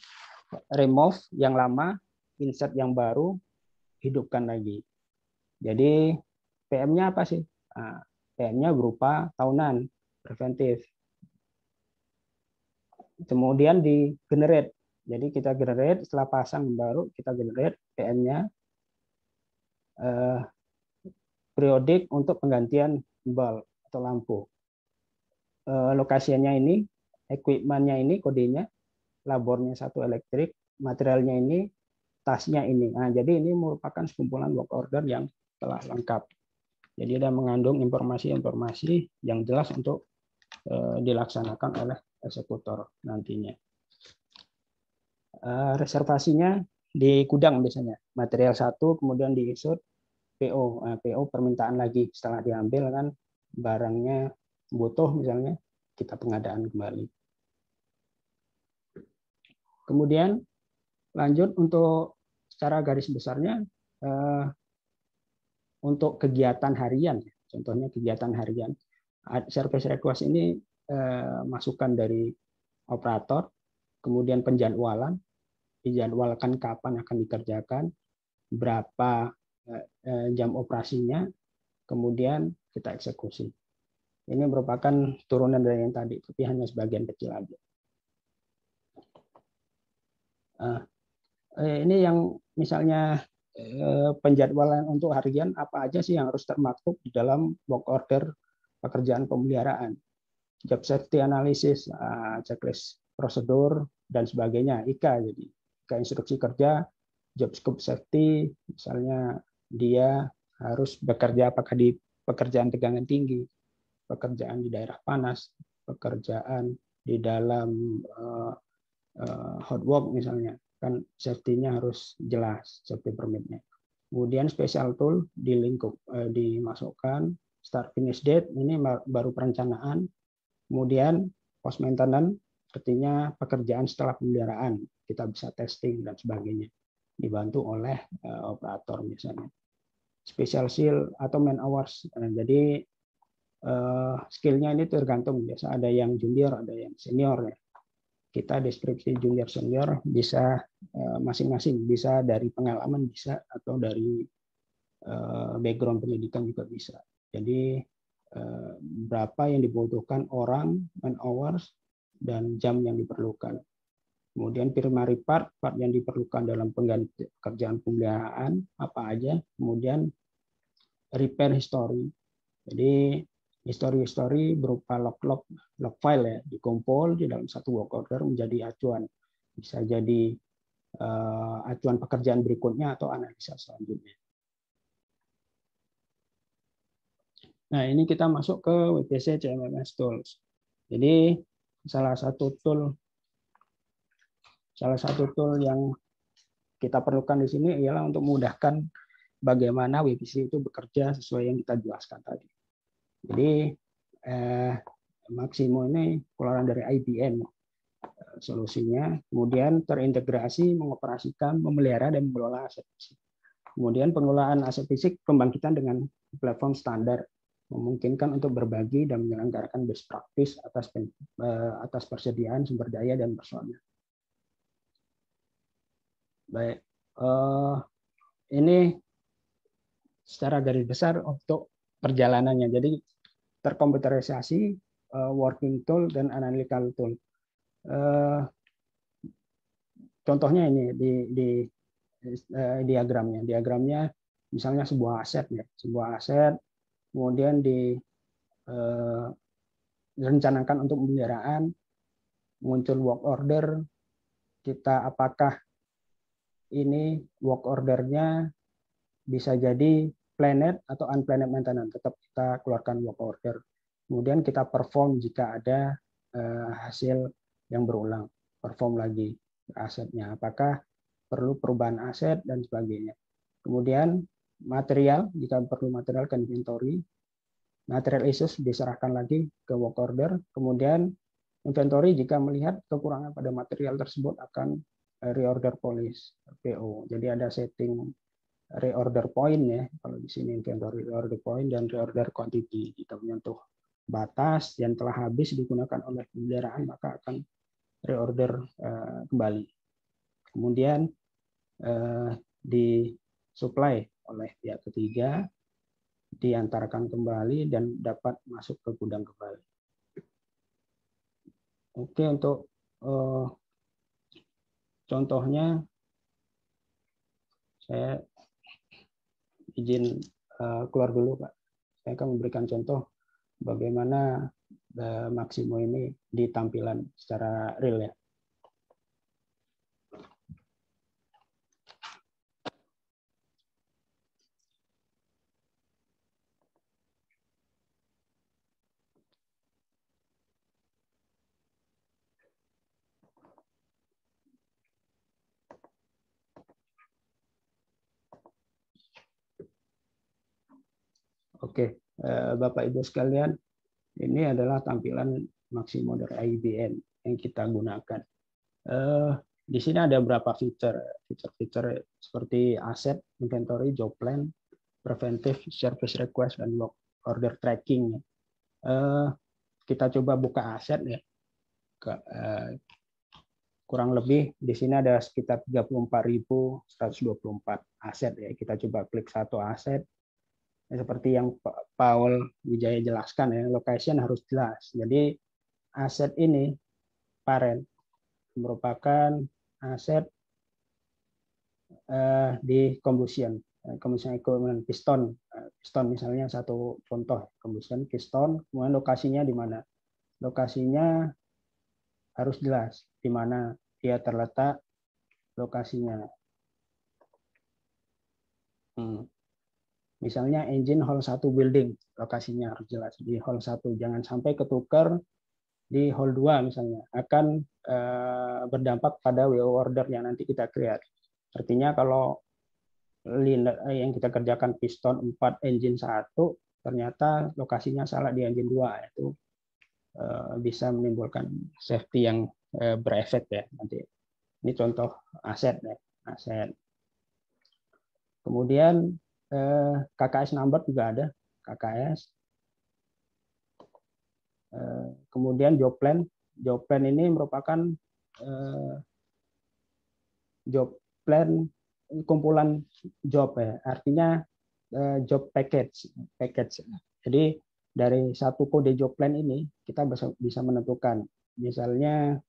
remove yang lama, insert yang baru, hidupkan lagi. Jadi PM-nya apa sih? Nah, PM-nya berupa tahunan, preventif. Kemudian di generate. Jadi kita generate, setelah pasang baru kita generate PM-nya. Periodik untuk penggantian bulb atau lampu. Lokasinya ini, equipment-nya ini, kodenya, labornya 1 elektrik, materialnya ini, tasnya ini. Nah, jadi ini merupakan sekumpulan work order yang telah lengkap. Jadi ada mengandung informasi-informasi yang jelas untuk dilaksanakan oleh eksekutor nantinya. Reservasinya di gudang biasanya. Material satu kemudian diisut PO. Nah, PO permintaan lagi setelah diambil kan barangnya butuh misalnya kita pengadaan kembali. Kemudian lanjut untuk secara garis besarnya untuk kegiatan harian. Contohnya kegiatan harian. Service request ini masukan dari operator, kemudian penjadwalan, dijadwalkan kapan akan dikerjakan, berapa jam operasinya, kemudian kita eksekusi. Ini merupakan turunan dari yang tadi, tapi hanya sebagian kecil aja. Ini yang misalnya penjadwalan untuk harian apa aja sih yang harus termaktub di dalam work order pekerjaan pemeliharaan, job safety analysis, checklist prosedur dan sebagainya, IKA. Jadi IKA instruksi kerja, job scope safety, misalnya dia harus bekerja apakah di pekerjaan tegangan tinggi, pekerjaan di daerah panas, pekerjaan di dalam hot work misalnya, kan safety-nya harus jelas, safety permit-nya. Kemudian special tool di lingkup dimasukkan, start finish date ini baru perencanaan. Kemudian post maintenance artinya pekerjaan setelah pemeliharaan, kita bisa testing dan sebagainya, dibantu oleh operator misalnya. Special seal atau man hours, jadi skill-nya ini tergantung, biasa ada yang junior, ada yang senior ya. Kita deskripsi junior senior bisa masing-masing, bisa dari pengalaman bisa atau dari background pendidikan juga bisa. Jadi berapa yang dibutuhkan orang, man hours, dan jam yang diperlukan. Kemudian primary part yang diperlukan dalam pekerjaan pemeliharaan apa aja. Kemudian repair history. Jadi history berupa log file ya, dikumpul di dalam satu work order menjadi acuan. Bisa jadi acuan pekerjaan berikutnya atau analisa selanjutnya. Nah, ini kita masuk ke WPC CMMS Tools. Jadi salah satu tool yang kita perlukan di sini ialah untuk memudahkan bagaimana WPC itu bekerja sesuai yang kita jelaskan tadi. Jadi Maximo ini keluaran dari IBM solusinya, kemudian terintegrasi mengoperasikan, memelihara dan mengelola aset fisik. Kemudian pengelolaan aset fisik pembangkitan dengan platform standar memungkinkan untuk berbagi dan menyelenggarakan best practice atas persediaan sumber daya dan personil. Baik, ini secara garis besar untuk perjalanannya. Jadi terkomputerisasi, working tool dan analytical tool. Contohnya ini di diagramnya. Diagramnya misalnya sebuah aset ya, sebuah aset kemudian direncanakan untuk pemeliharaan, muncul work order, kita apakah ini work ordernya bisa jadi planned atau unplanned maintenance, tetap kita keluarkan work order. Kemudian kita perform jika ada hasil yang berulang, perform lagi asetnya, apakah perlu perubahan aset dan sebagainya. Kemudian material, jika perlu material ke inventory, material issues diserahkan lagi ke work order, kemudian inventory jika melihat kekurangan pada material tersebut akan reorder policy PO. Jadi ada setting reorder point ya, kalau di sini inventory reorder point dan reorder quantity. Jika menyentuh batas yang telah habis digunakan oleh pemeliharaan maka akan reorder kembali. Kemudian disuplai oleh pihak ketiga, diantarkan kembali dan dapat masuk ke gudang kembali. Oke, untuk contohnya saya izin keluar dulu, Pak. Saya akan memberikan contoh bagaimana Maximo ini di tampilan secara real ya. Oke, Bapak Ibu sekalian, ini adalah tampilan Maximo dari IBM yang kita gunakan. Di sini ada beberapa fitur seperti aset, inventory, job plan, preventive, service request, dan work order tracking. Kita coba buka aset ya. Kurang lebih di sini ada sekitar 34.124 aset ya. Kita coba klik satu aset. Seperti yang Pak Paul Wijaya jelaskan ya, location harus jelas. Jadi aset ini parent merupakan aset di combustion equipment piston misalnya satu contoh combustion piston, kemudian lokasinya di mana? Lokasinya harus jelas di mana dia terletak lokasinya. Misalnya engine hall 1 building, lokasinya harus jelas di hall 1. Jangan sampai ketukar di hall 2 misalnya. Akan berdampak pada WO order yang nanti kita create. Artinya kalau yang kita kerjakan piston 4, engine 1, ternyata lokasinya salah di engine 2. Itu bisa menimbulkan safety yang berefek ya nanti. Ini contoh aset ya, aset. Kemudian KKS number juga ada, KKS. Kemudian job plan. Job plan ini merupakan job plan kumpulan job ya. Artinya job package. Jadi dari satu kode job plan ini kita bisa menentukan. Misalnya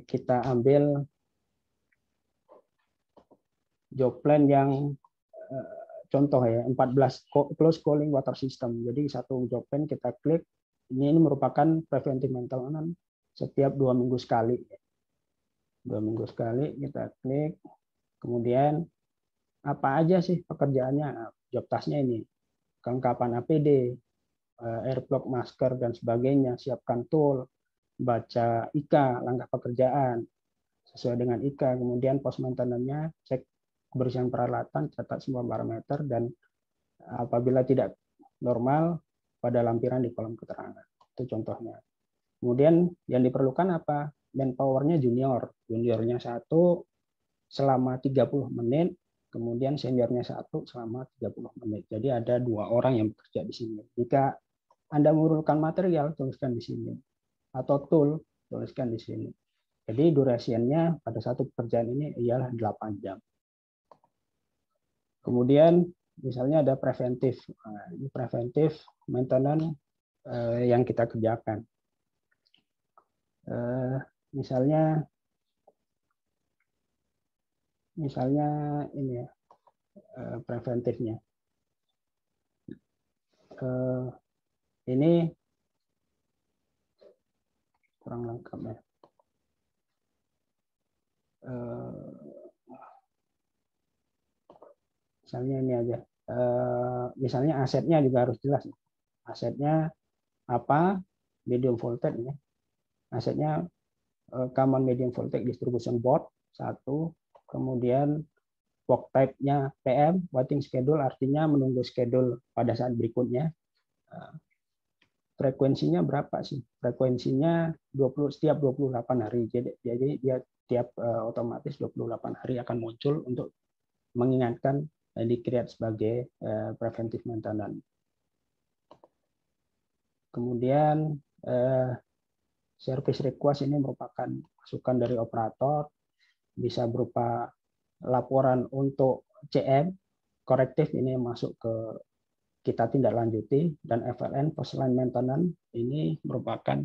kita ambil job plan yang contoh ya 14 close cooling water system. Jadi satu job plan kita klik, ini merupakan preventive maintenance setiap 2 minggu sekali. 2 minggu sekali kita klik. Kemudian apa aja sih pekerjaannya? Job task-nya ini. Kelengkapan APD, airplug, masker dan sebagainya, siapkan tool, baca IKA, langkah pekerjaan sesuai dengan IKA, kemudian post maintenance-nya, cek kebersihan peralatan, catat semua parameter, dan apabila tidak normal pada lampiran di kolom keterangan. Itu contohnya. Kemudian yang diperlukan apa? Manpower-nya juniornya 1 selama 30 menit, kemudian seniornya 1 selama 30 menit. Jadi ada 2 orang yang bekerja di sini. Jika Anda memerlukan material, tuliskan di sini. Atau tool, tuliskan di sini. Jadi durasinya pada satu pekerjaan ini ialah 8 jam. Kemudian misalnya ada preventif. Nah, ini preventif maintenance yang kita kerjakan. Misalnya ini ya, preventifnya. Ini kurang lengkap ya. Misalnya ini aja. Misalnya asetnya juga harus jelas. Asetnya apa? Medium voltage ya. Asetnya common medium voltage distribution board 1. Kemudian work type-nya PM, waiting schedule, artinya menunggu schedule pada saat berikutnya. Frekuensinya berapa sih? Frekuensinya setiap 28 hari. Jadi dia tiap otomatis 28 hari akan muncul untuk mengingatkan di-create sebagai preventive maintenance. Kemudian service request ini merupakan masukan dari operator, bisa berupa laporan untuk CM, korektif ini masuk ke kita tindak lanjuti, dan FLN, post line maintenance, ini merupakan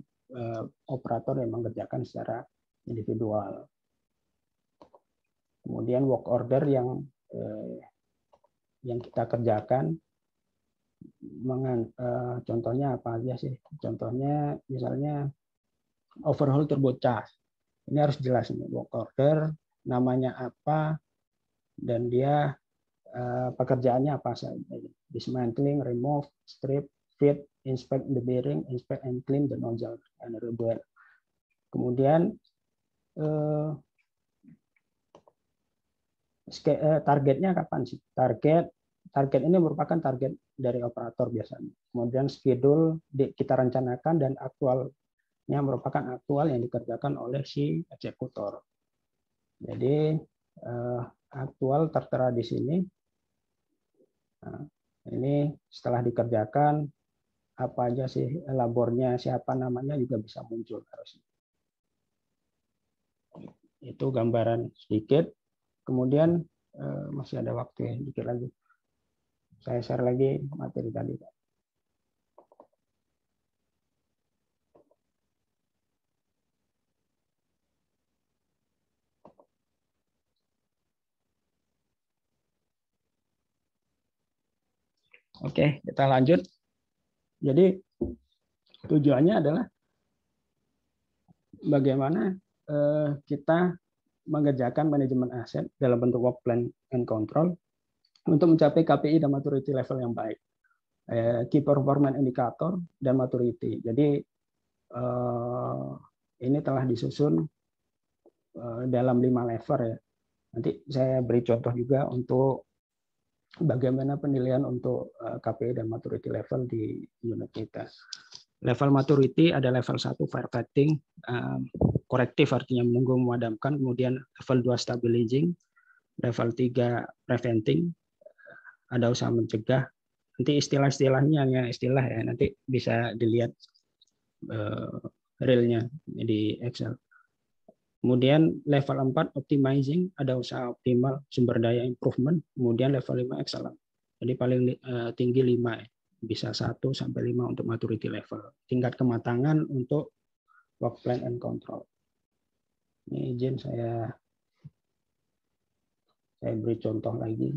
operator yang mengerjakan secara individual. Kemudian work order yang kita kerjakan, contohnya apa aja sih? Contohnya misalnya overhaul turbo charge. Ini harus jelas nih, work order, namanya apa, dan dia pekerjaannya apa saja. Dismantling, remove, strip, fit, inspect the bearing, inspect and clean the nozzle and rebuild. Kemudian targetnya kapan sih? Target target ini merupakan target dari operator biasanya. Kemudian schedule kita rencanakan dan aktualnya merupakan aktual yang dikerjakan oleh si eksekutor. Jadi aktual tertera di sini. Nah, ini setelah dikerjakan apa aja sih labornya, siapa namanya juga bisa muncul harusnya. Itu gambaran sedikit. Kemudian masih ada waktu ya, dikit lagi. Saya share lagi materi tadi. Oke, kita lanjut. Jadi tujuannya adalah bagaimana kita mengerjakan manajemen aset dalam bentuk work plan and control untuk mencapai KPI dan maturity level yang baik, key performance indicator dan maturity. Jadi ini telah disusun dalam 5 level ya. Nanti saya beri contoh juga untuk bagaimana penilaian untuk KPI dan maturity level di unit kita. Level maturity ada level 1 firefighting, korektif artinya menunggu memadamkan, kemudian level 2 stabilizing, level 3 preventing, ada usaha mencegah. Nanti istilah-istilahnya hanya istilah ya, nanti bisa dilihat realnya di Excel. Kemudian level 4 optimizing, ada usaha optimal, sumber daya improvement, kemudian level 5 excellent. Jadi paling tinggi 5 ya. Bisa 1 sampai 5 untuk maturity level. Tingkat kematangan untuk work plan and control. Ini izin saya beri contoh lagi.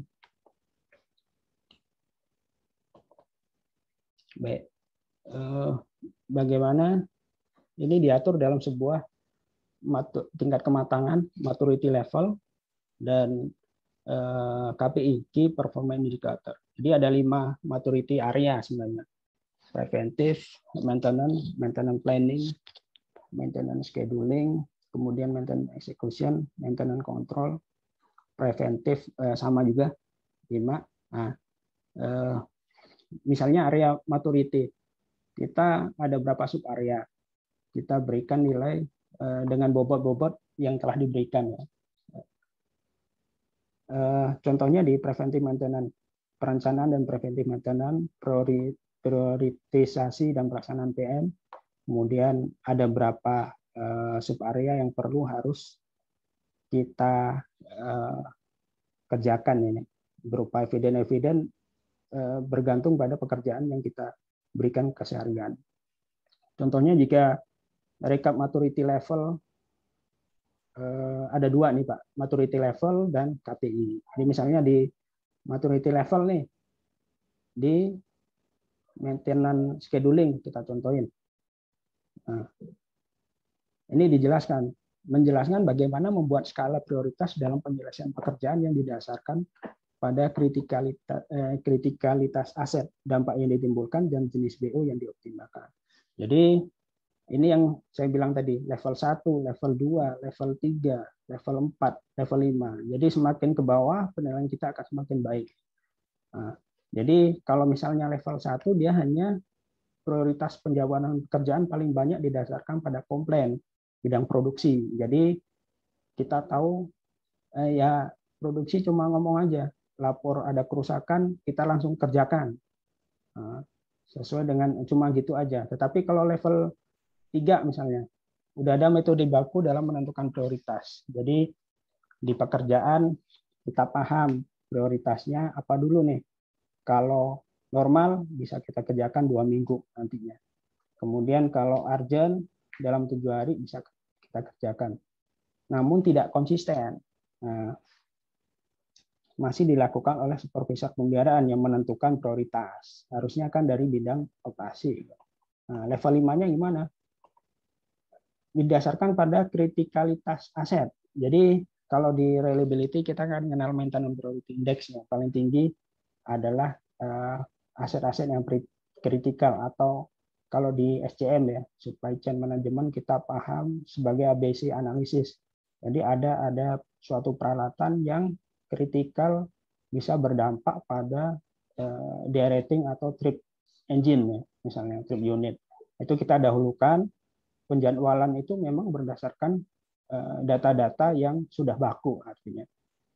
Baik, bagaimana ini diatur dalam sebuah tingkat kematangan, maturity level, dan KPI, Key Performance Indicator. Jadi ada 5 maturity area sebenarnya. Preventive, maintenance planning, maintenance scheduling, kemudian maintenance execution, maintenance control, preventive sama juga 5. Nah, misalnya area maturity, kita ada berapa sub area, kita berikan nilai dengan bobot-bobot yang telah diberikan. Contohnya di preventive maintenance, perencanaan dan preventive maintenance, prioritisasi dan pelaksanaan PM, kemudian ada berapa sub area yang perlu harus kita kerjakan ini berupa eviden bergantung pada pekerjaan yang kita berikan keseharian. Contohnya jika recap maturity level ada 2 nih Pak, maturity level dan KPI. Jadi misalnya di maturity level nih, di maintenance scheduling kita contohin. Nah, ini menjelaskan bagaimana membuat skala prioritas dalam penyelesaian pekerjaan yang didasarkan pada kritikalitas aset, dampak yang ditimbulkan, dan jenis BO yang dioptimalkan. Jadi ini yang saya bilang tadi, level 1, level 2, level 3, level 4, level 5. Jadi semakin ke bawah, penilaian kita akan semakin baik. Nah, jadi kalau misalnya level 1, dia hanya prioritas penjawaban pekerjaan paling banyak didasarkan pada komplain bidang produksi. Jadi kita tahu ya produksi cuma ngomong aja, lapor ada kerusakan, kita langsung kerjakan. Nah, sesuai dengan cuma gitu aja. Tetapi kalau level 3 misalnya, udah ada metode baku dalam menentukan prioritas. Jadi di pekerjaan kita paham prioritasnya apa dulu nih. Kalau normal bisa kita kerjakan 2 minggu nantinya. Kemudian kalau urgent dalam 7 hari bisa kita kerjakan. Namun tidak konsisten. Nah, masih dilakukan oleh supervisor pemeliharaan yang menentukan prioritas. Harusnya kan dari bidang operasi. Nah, level 5-nya gimana? Didasarkan pada kritikalitas aset. Jadi kalau di reliability kita kan kenal maintenance priority index, yang paling tinggi adalah aset-aset yang kritikal, atau kalau di SCM ya, supply chain management, kita paham sebagai ABC analisis. Jadi ada suatu peralatan yang kritikal bisa berdampak pada derating atau trip engine, ya, misalnya trip unit. Itu kita dahulukan. Penjadwalan itu memang berdasarkan data-data yang sudah baku, artinya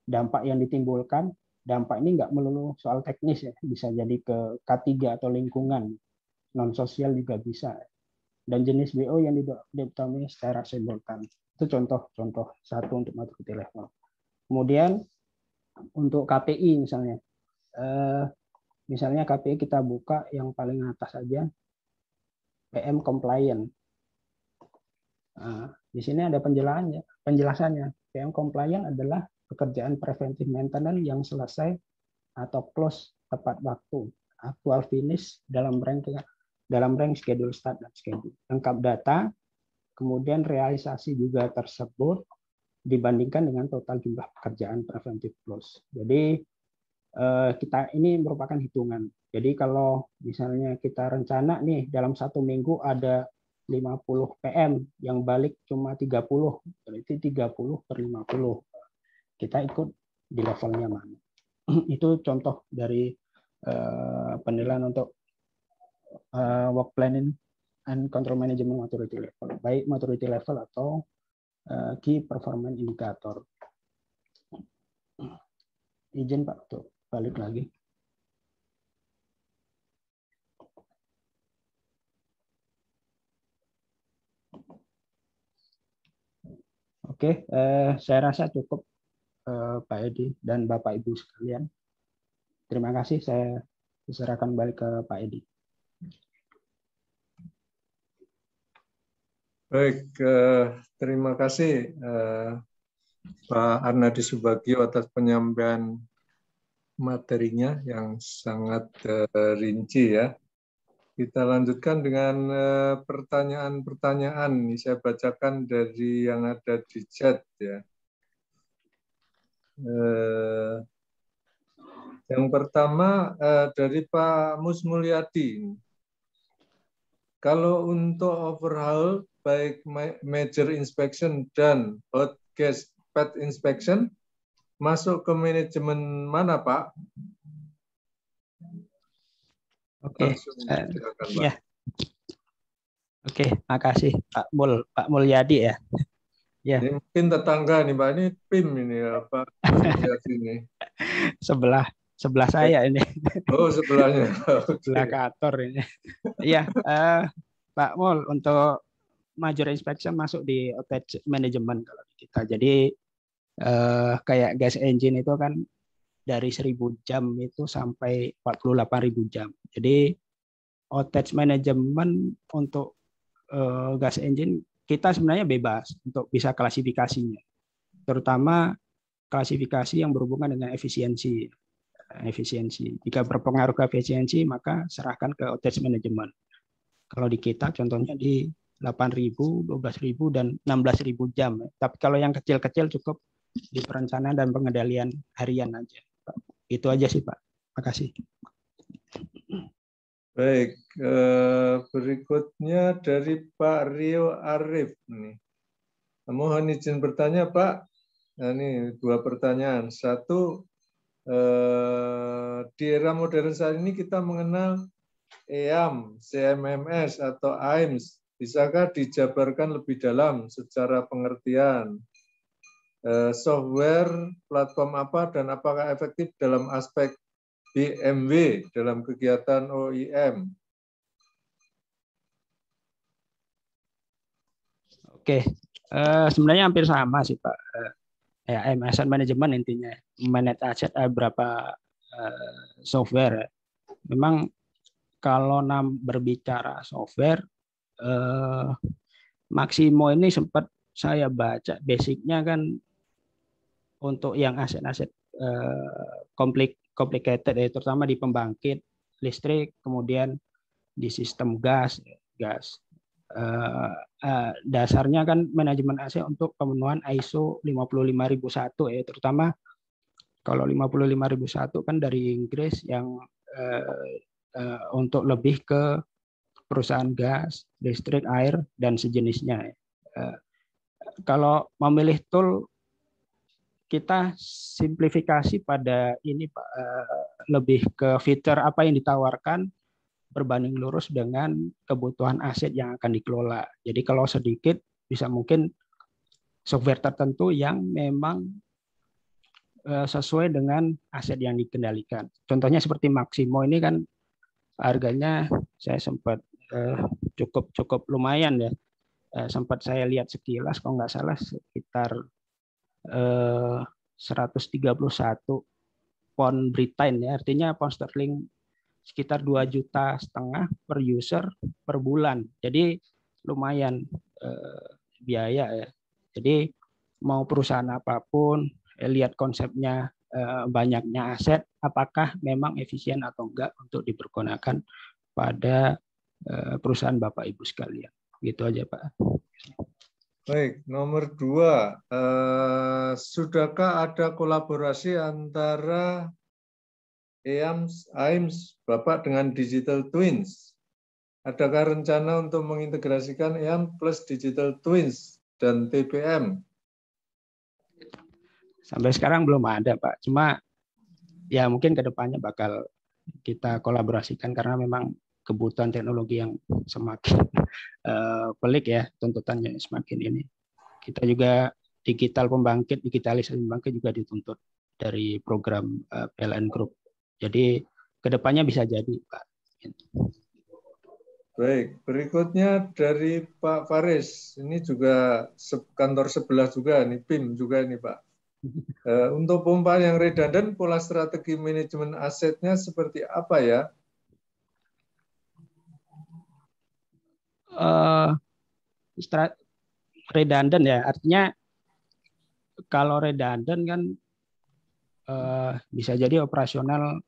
dampak yang ditimbulkan, dampak ini nggak melulu soal teknis, ya, bisa jadi ke K3 atau lingkungan, non sosial juga bisa, dan jenis BO yang diketahui secara simultan. Itu contoh satu untuk maturity level. Kemudian untuk KPI misalnya KPI kita buka yang paling atas saja, PM compliant. Nah, di sini ada penjelasannya. PM compliant adalah pekerjaan preventive maintenance yang selesai atau close tepat waktu, actual finish dalam rank schedule start dan schedule. Lengkap data, kemudian realisasi juga tersebut dibandingkan dengan total jumlah pekerjaan preventive close. Jadi kita ini merupakan hitungan. Jadi kalau misalnya kita rencana nih dalam 1 minggu ada 50 PM, yang balik cuma 30, berarti 30 per 50. Kita ikut di levelnya mana. Itu contoh dari penilaian untuk work planning and control management maturity level, baik maturity level atau key performance indicator. Izin Pak untuk balik lagi. Oke, saya rasa cukup Pak Edi dan Bapak Ibu sekalian. Terima kasih, saya serahkan balik ke Pak Edi. Baik, terima kasih Pak Arnadi Subagio atas penyampaian materinya yang sangat rinci, ya. Kita lanjutkan dengan pertanyaan-pertanyaan. Ini saya bacakan dari yang ada di chat, ya. Yang pertama dari Pak Mus Mulyadi. Kalau untuk overhaul baik major inspection dan hot gas pad inspection masuk ke manajemen mana, Pak? Oke, ya. Oke, makasih Pak Mulyadi, ya. Ya. Ini mungkin tetangga nih, Pak. Ini PIM ini apa? Ini. Sebelah saya ini. Oh, sebelahnya. Sebelah kantor ini. Iya, Pak Mul, untuk major inspection masuk di outage management kalau kita. Jadi kayak gas engine itu kan dari 1000 jam itu sampai 48.000 jam. Jadi outage management untuk gas engine kita sebenarnya bebas untuk bisa klasifikasinya, terutama klasifikasi yang berhubungan dengan efisiensi. Jika berpengaruh ke efisiensi, maka serahkan ke outage management. Kalau di kita contohnya di 8.000, 12.000, dan 16.000 jam. Tapi kalau yang kecil-kecil cukup di perencanaan dan pengendalian harian aja. Itu aja sih, Pak. Makasih. Baik, berikutnya dari Pak Rio Arif. Mohon izin bertanya, Pak. Nah, ini 2 pertanyaan. Satu, di era modern saat ini kita mengenal EAM, CMMS, atau AIMS. Bisakah dijabarkan lebih dalam secara pengertian? Software, platform apa, dan apakah efektif dalam aspek BMW dalam kegiatan OEM? Oke, sebenarnya hampir sama sih, Pak. EAM, asset management, intinya manage aset berapa software. Memang kalau berbicara software, Maximo ini sempat saya baca basicnya kan untuk yang aset-aset complicated, terutama di pembangkit listrik, kemudian di sistem gas. Dasarnya kan manajemen aset untuk pemenuhan ISO 55001, ya, terutama kalau 55001 kan dari Inggris yang untuk lebih ke perusahaan gas, listrik, air, dan sejenisnya. Kalau memilih tool kita simplifikasi pada ini Pak, lebih ke fitur apa yang ditawarkan berbanding lurus dengan kebutuhan aset yang akan dikelola. Jadi kalau sedikit bisa mungkin software tertentu yang memang sesuai dengan aset yang dikendalikan. Contohnya seperti Maximo ini kan harganya saya sempat cukup lumayan ya. Sempat saya lihat sekilas kalau nggak salah sekitar 131 pound Britain ya, artinya pound sterling sekitar 2,5 juta per user per bulan. Jadi lumayan biaya ya. Jadi mau perusahaan apapun lihat konsepnya banyaknya aset, apakah memang efisien atau enggak untuk dipergunakan pada perusahaan Bapak Ibu sekalian. Gitu aja Pak. Baik, nomor 2, sudahkah ada kolaborasi antara AIMS Bapak dengan Digital Twins? Adakah rencana untuk mengintegrasikan AIMS plus Digital Twins dan TPM? Sampai sekarang belum ada Pak, cuma ya mungkin kedepannya bakal kita kolaborasikan karena memang kebutuhan teknologi yang semakin pelik ya, tuntutannya semakin ini. Kita juga digitalisasi pembangkit juga dituntut dari program PLN Group. Jadi kedepannya bisa jadi Pak. Baik, berikutnya dari Pak Faris. Ini juga kantor sebelah juga, ini PIM juga ini Pak. Untuk pompa yang redundant, pola strategi manajemen asetnya seperti apa ya? Redundant ya, artinya kalau redundant kan bisa jadi operasional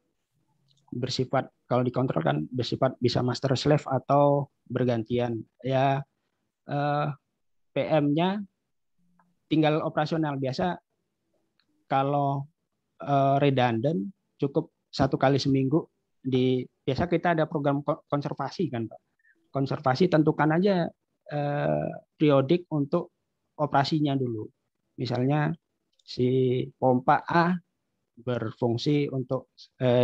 bersifat, kalau dikontrol kan bersifat bisa master slave atau bergantian ya. PM-nya tinggal operasional. Biasa kalau redundant cukup 1 kali seminggu. Biasa kita ada program konservasi kan Pak. Konservasi tentukan aja periodik untuk operasinya dulu. Misalnya si pompa A berfungsi untuk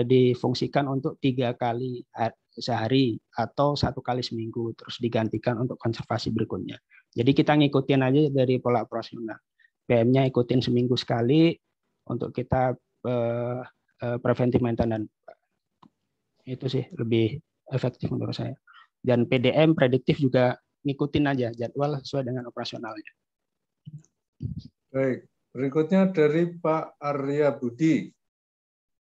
difungsikan untuk 3 kali sehari atau 1 kali seminggu, terus digantikan untuk konservasi berikutnya. Jadi kita ngikutin aja dari pola operasional. PM-nya ikutin seminggu sekali untuk kita preventive maintenance. Itu sih lebih efektif menurut saya. Dan PDM prediktif juga ngikutin aja jadwal sesuai dengan operasionalnya. Baik, berikutnya dari Pak Arya Budi.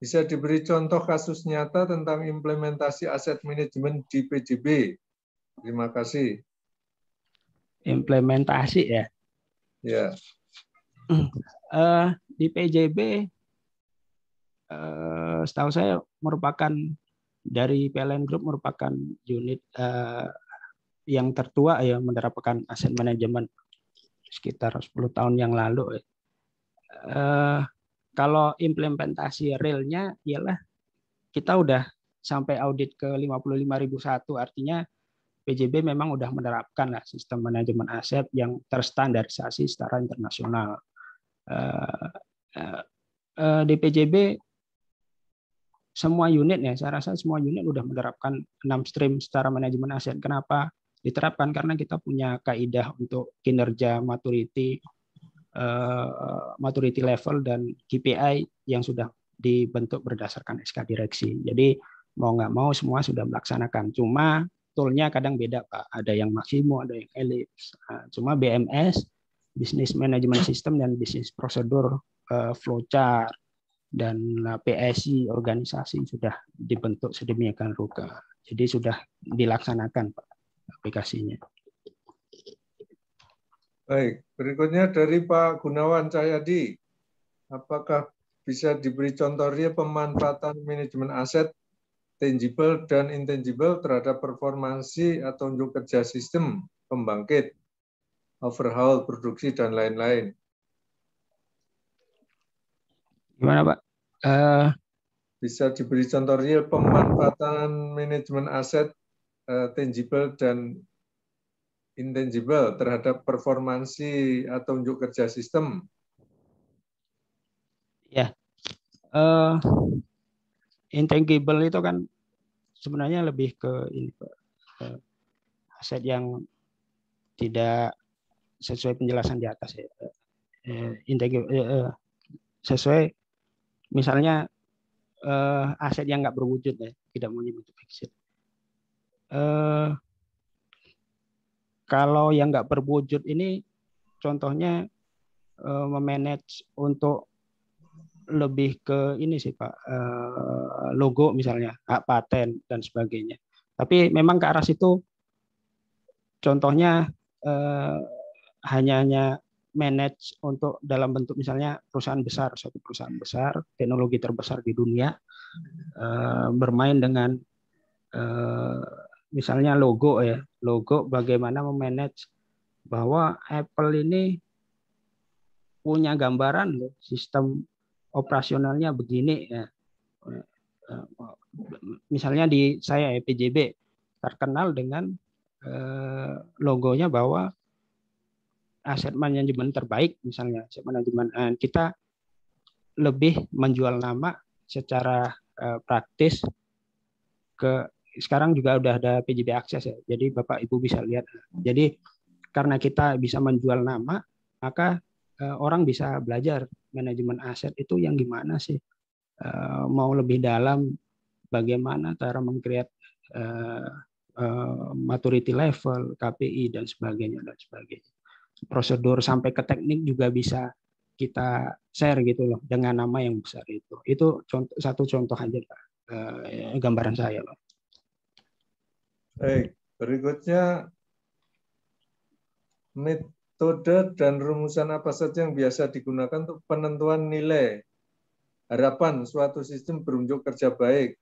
Bisa diberi contoh kasus nyata tentang implementasi aset manajemen di PJB? Terima kasih. Implementasi ya? Ya. Di PJB, setahu saya merupakan dari PLN Group merupakan unit yang tertua ya menerapkan aset manajemen sekitar 10 tahun yang lalu. Kalau implementasi realnya ialah kita udah sampai audit ke 55.001, artinya PJB memang udah menerapkan lah sistem manajemen aset yang terstandarisasi secara internasional. Di PJB semua unit ya, saya rasa semua unit udah menerapkan 6 stream secara manajemen aset. Kenapa diterapkan? Karena kita punya kaidah untuk kinerja maturity level dan KPI yang sudah dibentuk berdasarkan SK direksi. Jadi mau nggak mau semua sudah melaksanakan. Cuma toolnya kadang beda Pak. Ada yang Maximo, ada yang Ellipse. Cuma BMS, Business Management System dan Business Procedure Flowchart dan PSI organisasi sudah dibentuk sedemikian rupa. Jadi sudah dilaksanakan Pak aplikasinya. Baik, berikutnya dari Pak Gunawan Cahyadi. Apakah bisa diberi contoh real pemanfaatan manajemen aset tangible dan intangible terhadap performansi atau unjuk kerja sistem pembangkit, overhaul produksi dan lain-lain? Gimana Pak? Bisa diberi contoh real pemanfaatan manajemen aset tangible dan intangible terhadap performansi atau unjuk kerja sistem Ya, intangible itu kan sebenarnya lebih ke ini, Pak, aset yang tidak sesuai penjelasan di atas ya. Intangible sesuai misalnya aset yang nggak berwujud ya, tidak menyebut fixed. Kalau yang nggak berwujud ini contohnya memanage untuk lebih ke ini sih Pak, logo misalnya, hak paten dan sebagainya. Tapi memang ke arah situ contohnya hanya manage untuk dalam bentuk misalnya perusahaan besar, suatu perusahaan besar, teknologi terbesar di dunia, bermain dengan misalnya logo ya, logo bagaimana memanage bahwa Apple ini punya gambaran loh, sistem operasionalnya begini ya. Misalnya di saya PJB terkenal dengan logonya bahwa aset manajemen terbaik, misalnya aset manajemen, kita lebih menjual nama secara praktis ke sekarang juga udah ada PJB Akses ya. Jadi Bapak Ibu bisa lihat. Jadi karena kita bisa menjual nama, maka orang bisa belajar manajemen aset itu yang gimana sih, mau lebih dalam bagaimana cara meng-create maturity level, KPI dan sebagainya. Prosedur sampai ke teknik juga bisa kita share gitu loh dengan nama yang besar itu. Itu contoh, satu contoh aja Pak, gambaran saya loh. Baik, berikutnya metode dan rumusan apa saja yang biasa digunakan untuk penentuan nilai harapan suatu sistem berunjuk kerja baik?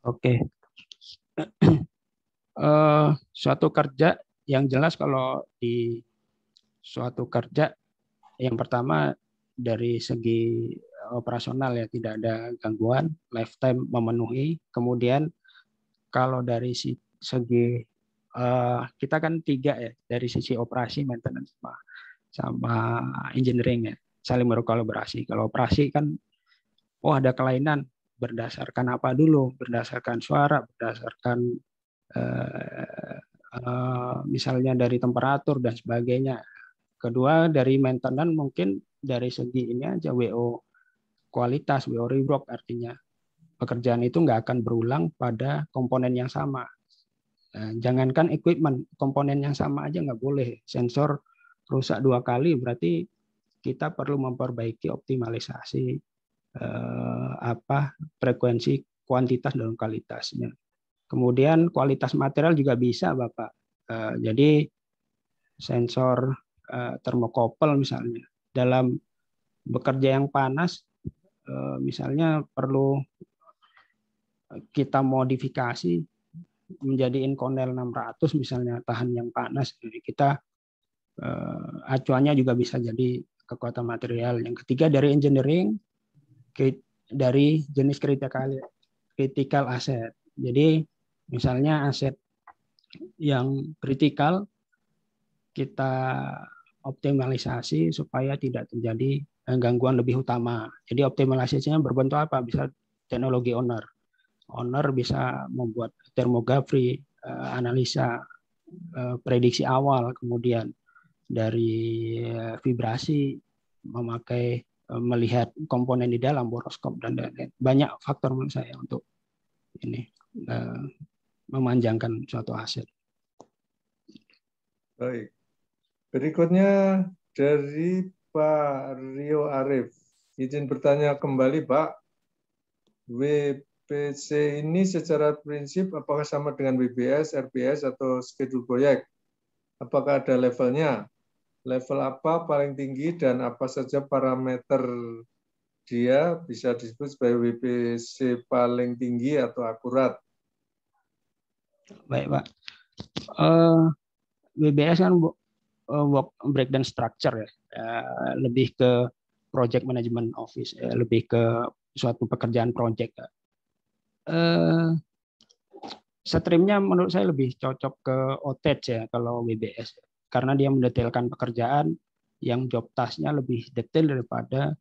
Oke. Suatu kerja yang jelas kalau di suatu kerja yang pertama dari segi operasional ya tidak ada gangguan, lifetime memenuhi. Kemudian kalau dari segi kita kan tiga ya, dari sisi operasi, maintenance sama engineering ya, saling berkolaborasi. Kalau operasi kan ada kelainan berdasarkan apa dulu? Berdasarkan suara, berdasarkan misalnya dari temperatur dan sebagainya. Kedua dari maintenance mungkin dari segi ini aja WO kualitas, WO rework, artinya pekerjaan itu nggak akan berulang pada komponen yang sama. Jangankan equipment, komponen yang sama aja nggak boleh. Sensor rusak 2 kali berarti kita perlu memperbaiki optimalisasi frekuensi, kuantitas dan kualitasnya. Kemudian kualitas material juga bisa Bapak. Jadi sensor termokopel misalnya dalam bekerja yang panas misalnya perlu kita modifikasi menjadi Inconel 600 misalnya tahan yang panas. Jadi kita acuannya juga bisa jadi kekuatan material. Yang ketiga dari engineering, dari jenis critical asset. Jadi misalnya aset yang kritikal kita optimalisasi supaya tidak terjadi gangguan lebih utama. Jadi optimalisasinya berbentuk apa? Bisa teknologi owner. Owner bisa membuat termografi, analisa, prediksi awal, kemudian dari vibrasi, memakai melihat komponen di dalam boroskop dan lain-lain. Banyak faktor menurut saya untuk ini memanjangkan suatu aset. Baik. Berikutnya dari Pak Rio Arif. Izin bertanya kembali Pak, WPC ini secara prinsip apakah sama dengan WBS, RBS, atau schedule proyek? Apakah ada levelnya? Level apa paling tinggi dan apa saja parameter dia bisa disebut sebagai WPC paling tinggi atau akurat? Baik Pak. WBS kan work breakdown structure ya, lebih ke project management office, lebih ke suatu pekerjaan project. Streamnya menurut saya lebih cocok ke outage ya kalau WBS, karena dia mendetailkan pekerjaan yang job task-nya lebih detail daripada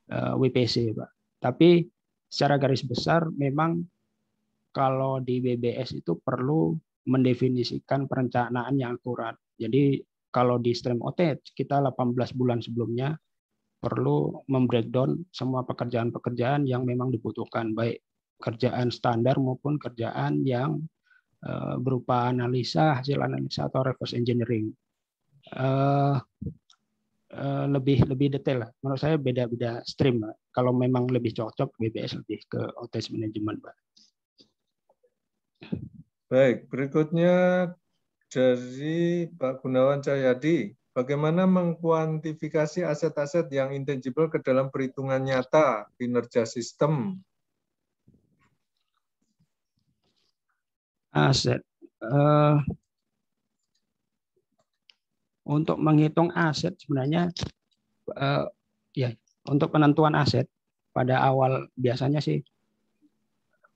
WPC, Pak. Tapi secara garis besar memang kalau di BBS itu perlu mendefinisikan perencanaan yang akurat. Jadi kalau di stream OT kita 18 bulan sebelumnya perlu membreakdown semua pekerjaan-pekerjaan yang memang dibutuhkan, baik kerjaan standar maupun kerjaan yang berupa hasil analisa atau reverse engineering. Lebih detail lah. Menurut saya beda-beda stream. Kalau memang lebih cocok BBS lebih ke OTS management, Pak. Baik, berikutnya dari Pak Gunawan Cahyadi. Bagaimana mengkuantifikasi aset-aset yang intangible ke dalam perhitungan nyata kinerja sistem? Aset. Untuk menghitung aset sebenarnya ya untuk penentuan aset pada awal biasanya sih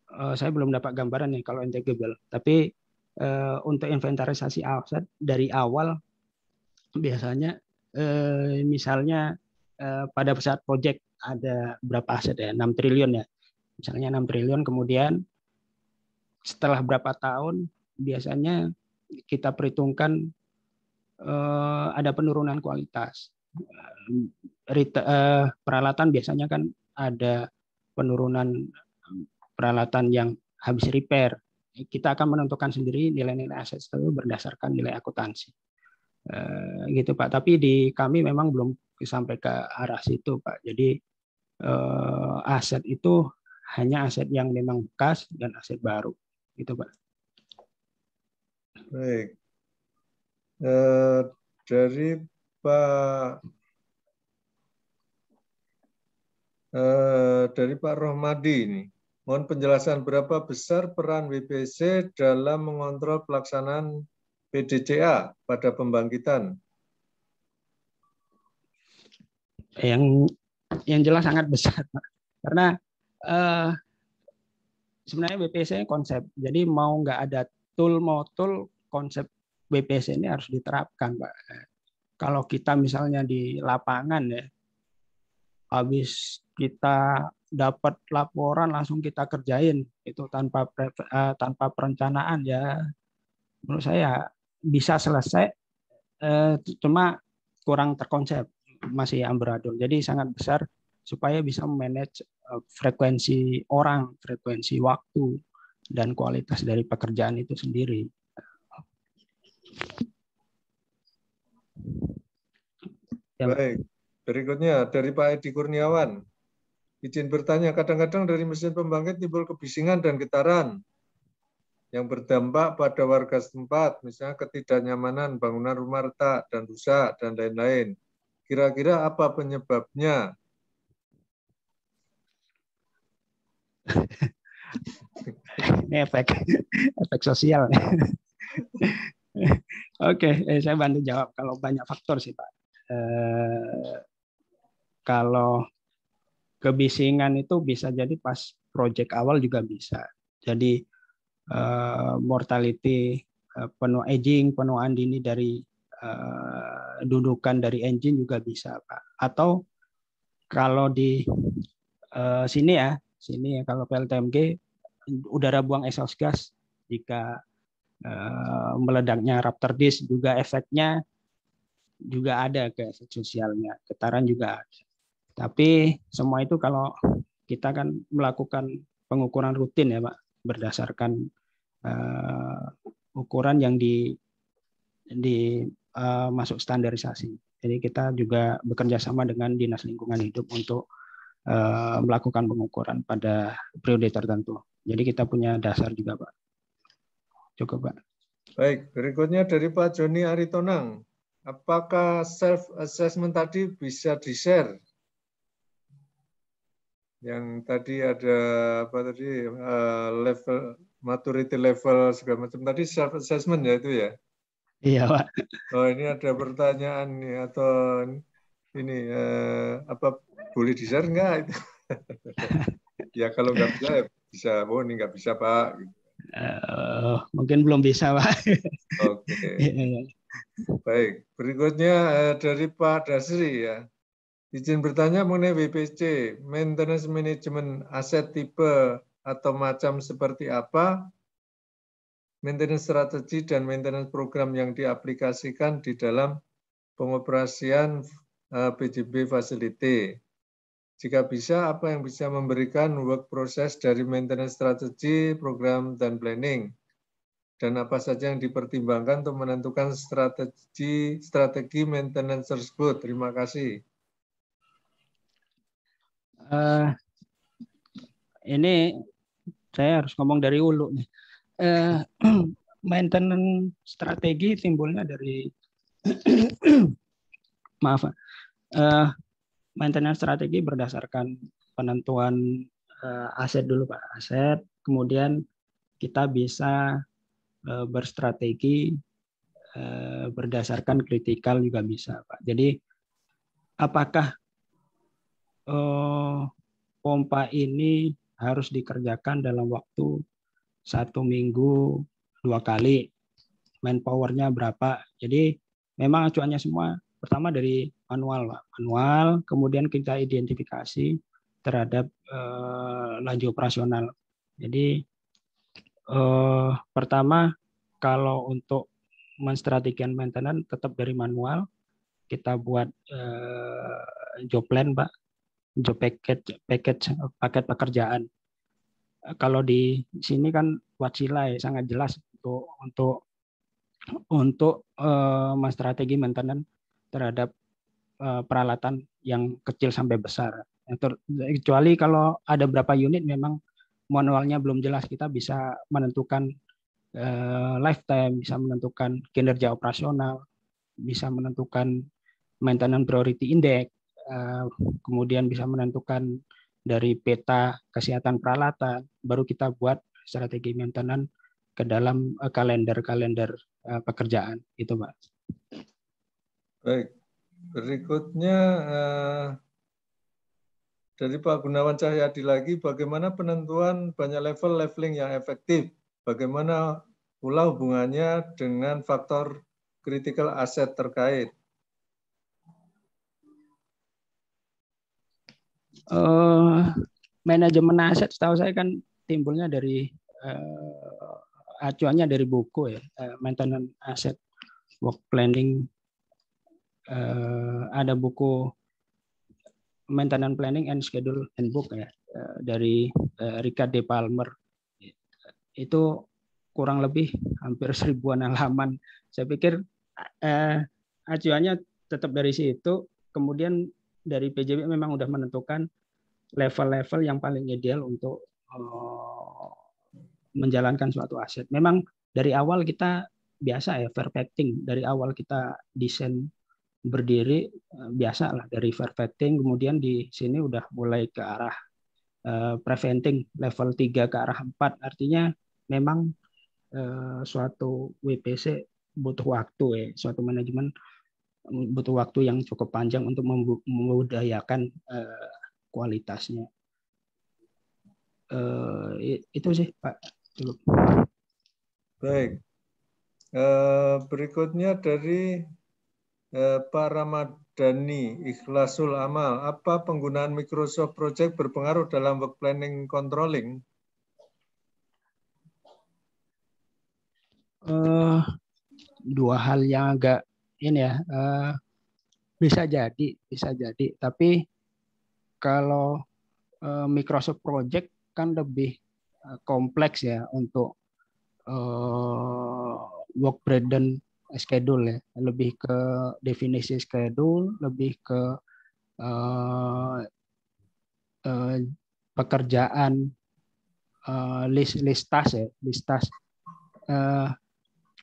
saya belum dapat gambaran nih kalau intangible. Tapi untuk inventarisasi aset dari awal biasanya misalnya pada saat project ada berapa aset ya, 6 triliun ya. Misalnya 6 triliun, kemudian setelah berapa tahun biasanya kita perhitungkan ada penurunan kualitas. Peralatan biasanya kan ada penurunan peralatan yang habis repair. Kita akan menentukan sendiri nilai-nilai aset itu berdasarkan nilai akuntansi. Gitu Pak. Tapi di kami memang belum sampai ke arah situ Pak. Jadi aset itu hanya aset yang memang bekas dan aset baru. Gitu Pak. Baik. Dari Pak Rohmadi ini, mohon penjelasan berapa besar peran WPC dalam mengontrol pelaksanaan PDCA pada pembangkitan? Yang jelas sangat besar, Pak. Karena sebenarnya WPC konsep. Jadi mau nggak ada tool konsep WPC ini harus diterapkan, Pak. Kalau kita misalnya di lapangan ya, habis kita dapat laporan langsung kita kerjain itu tanpa perencanaan ya, menurut saya bisa selesai, cuma kurang terkonsep, masih amburadul. Jadi sangat besar supaya bisa manage frekuensi orang, frekuensi waktu, dan kualitas dari pekerjaan itu sendiri. Baik, berikutnya dari Pak Edi Kurniawan. Izin bertanya, kadang-kadang dari mesin pembangkit timbul kebisingan dan getaran yang berdampak pada warga setempat, misalnya ketidaknyamanan bangunan rumah retak dan rusak, dan lain-lain. Kira-kira apa penyebabnya? Ini efek sosial. Oke, saya bantu jawab. Kalau banyak faktor sih Pak. Kalau kebisingan itu bisa jadi pas project awal juga bisa. Jadi mortality, penuh aging, penuaan dini dari dudukan dari engine juga bisa Pak. Atau kalau di sini ya kalau PLTMG udara buang exhaust gas, jika meledaknya Raptor disk juga efeknya juga ada ke efek sosialnya, getaran juga ada. Tapi semua itu kalau kita kan melakukan pengukuran rutin ya Pak, berdasarkan ukuran yang masuk standarisasi. Jadi kita juga bekerja sama dengan Dinas Lingkungan Hidup untuk melakukan pengukuran pada periode tertentu. Jadi kita punya dasar juga Pak. Cukup Pak. Baik, berikutnya dari Pak Joni Aritonang. Apakah self-assessment tadi bisa di-share? Yang tadi ada apa tadi level maturity level segala macam tadi self-assessment ya itu ya? Iya Pak. Oh ini ada pertanyaan nih atau ini apa boleh di-share nggak itu? Ya kalau nggak bisa ya bisa, oh ini nggak bisa Pak. Mungkin belum bisa Pak. Oke. Baik, berikutnya dari Pak Dasri ya. Izin bertanya mengenai WPC, maintenance management aset tipe atau macam seperti apa, maintenance strategi dan maintenance program yang diaplikasikan di dalam pengoperasian PJB Facility. Jika bisa, apa yang bisa memberikan work process dari maintenance strategi, program, dan planning? Dan apa saja yang dipertimbangkan untuk menentukan strategi maintenance tersebut? Terima kasih. Ini saya harus ngomong dari hulu nih. Maintenance strategi timbulnya dari maaf, maintenance strategi berdasarkan penentuan aset dulu Pak, aset, kemudian kita bisa berstrategi berdasarkan kritikal juga bisa Pak. Jadi apakah pompa ini harus dikerjakan dalam waktu 1 minggu 2 kali, manpower-nya berapa. Jadi memang acuannya semua pertama dari manual Pak. Manual, kemudian kita identifikasi terhadap laju operasional. Jadi pertama kalau untuk menstrategikan maintenance tetap dari manual, kita buat job plan Pak, job paket pekerjaan. Kalau di sini kan Wacila ya, sangat jelas untuk strategi maintenance terhadap peralatan yang kecil sampai besar. Kecuali kalau ada berapa unit memang manualnya belum jelas, kita bisa menentukan lifetime, bisa menentukan kinerja operasional, bisa menentukan maintenance priority index, kemudian bisa menentukan dari peta kesehatan peralatan, baru kita buat strategi maintenance ke dalam kalender pekerjaan itu Pak. Baik, berikutnya dari Pak Gunawan Cahyadi lagi, bagaimana penentuan banyak leveling yang efektif? Bagaimana pula hubungannya dengan faktor critical asset terkait? Manajemen aset setahu saya kan timbulnya dari acuannya dari buku ya, maintenance asset work planning. Ada buku maintenance planning and schedule handbook ya, dari Richard D. Palmer. Itu kurang lebih hampir 1000-an halaman. Saya pikir acuannya tetap dari situ. Kemudian dari PJB memang sudah menentukan level-level yang paling ideal untuk menjalankan suatu aset. Memang dari awal kita biasa ya perfecting, dari awal kita desain berdiri biasa lah dari perfecting, kemudian di sini udah mulai ke arah preventing level 3 ke arah 4. Artinya memang suatu WPC butuh waktu ya, suatu manajemen butuh waktu yang cukup panjang untuk membudayakan kualitasnya. Itu sih Pak. Baik. Berikutnya dari Pak Ramadhani Ikhlasul Amal. Apa penggunaan Microsoft Project berpengaruh dalam work planning controlling? Dua hal yang agak ini ya, bisa jadi. Tapi kalau Microsoft Project kan lebih kompleks ya untuk work breakdown schedule ya, lebih ke definisi schedule, lebih ke pekerjaan list task ya, list task.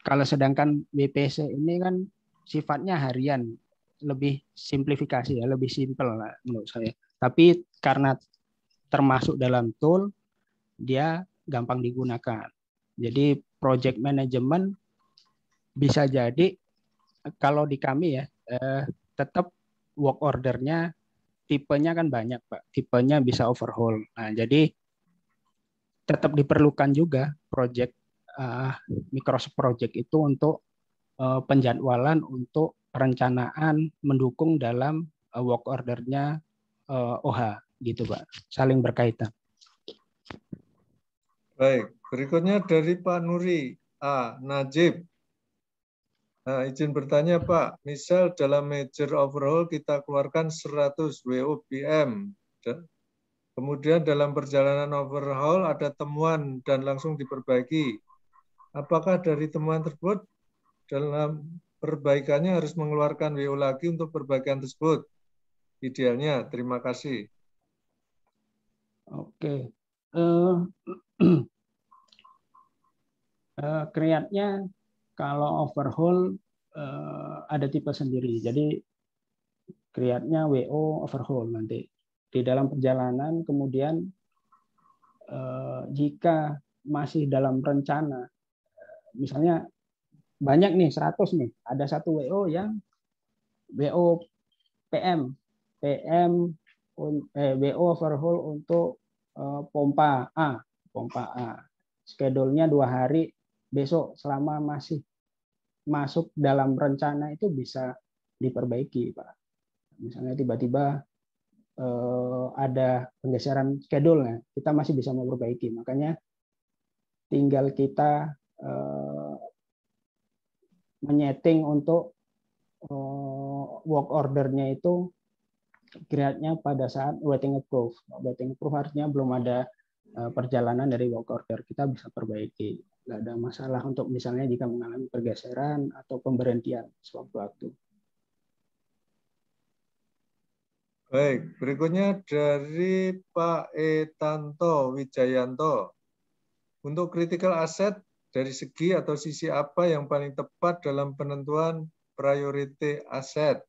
Kalau sedangkan WPC ini kan sifatnya harian, lebih simplifikasi ya, lebih simpel lah menurut saya. Tapi karena termasuk dalam tool, dia gampang digunakan. Jadi project management bisa jadi kalau di kami ya tetap work ordernya tipenya kan banyak Pak, tipenya bisa overhaul. Nah jadi tetap diperlukan juga project Microsoft Project itu untuk penjadwalan untuk perencanaan mendukung dalam work order-nya OH gitu Pak, saling berkaitan. Baik, berikutnya dari Pak Nuri A. Najib. Nah, izin bertanya Pak, misal dalam major overhaul kita keluarkan 100 WOBM, kemudian dalam perjalanan overhaul ada temuan dan langsung diperbaiki. Apakah dari temuan tersebut dalam perbaikannya harus mengeluarkan WO lagi untuk perbaikan tersebut? Idealnya, terima kasih. Oke. Create-nya kalau overhaul ada tipe sendiri. Jadi create-nya WO overhaul nanti. Di dalam perjalanan kemudian jika masih dalam rencana, misalnya banyak nih 100 nih, ada satu WO yang WO PM WO overhaul untuk pompa A. Schedule-nya 2 hari, besok selama masih masuk dalam rencana itu bisa diperbaiki, Pak. Misalnya tiba-tiba ada penggeseran schedule-nya, kita masih bisa memperbaiki. Makanya tinggal kita menyeting untuk work order-nya itu create-nya pada saat waiting approve. Waiting approve artinya belum ada perjalanan dari work order, kita bisa perbaiki. Nggak ada masalah untuk misalnya jika mengalami pergeseran atau pemberhentian sewaktu-waktu. Baik, berikutnya dari Pak Etanto Wijayanto. Untuk critical asset, dari segi atau sisi apa yang paling tepat dalam penentuan priority asset?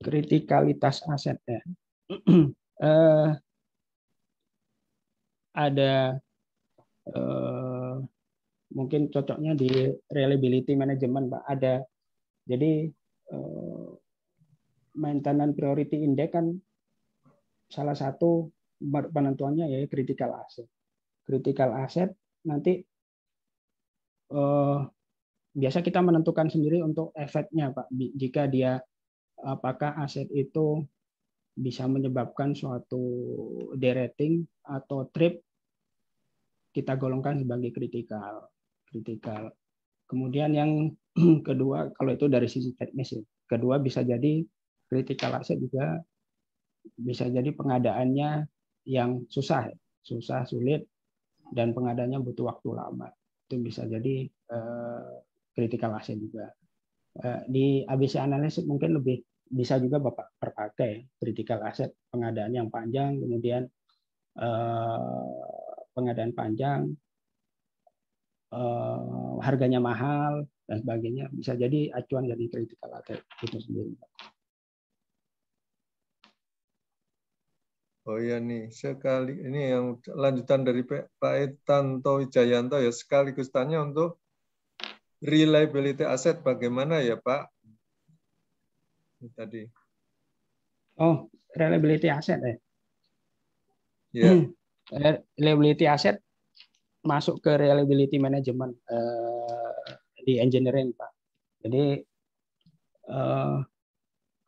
Kritikalitas aset ya. Ada mungkin cocoknya di reliability management Pak. Ada jadi maintenance priority index kan salah satu penentuannya ya critical asset. Critical asset nanti biasa kita menentukan sendiri untuk efeknya Pak. Jika dia apakah aset itu bisa menyebabkan suatu derating atau trip, kita golongkan sebagai kritikal. Kemudian yang kedua, kalau itu dari sisi teknis ya. Kedua bisa jadi critical asset juga bisa jadi pengadaannya yang susah, sulit, dan pengadaannya butuh waktu lama. Itu bisa jadi critical asset juga. Di ABC analysis mungkin lebih bisa juga Bapak perpakai critical asset, pengadaan yang panjang, kemudian pengadaan panjang, harganya mahal dan sebagainya, bisa jadi acuan dari critical asset itu sendiri. Oh ya nih, sekali ini yang lanjutan dari Pak Etanto Wijayanto ya, sekaligus tanya untuk reliability asset bagaimana ya Pak? Ini tadi. Oh, reliability asset ya. Ya. Reliability asset masuk ke reliability management di engineering Pak. Jadi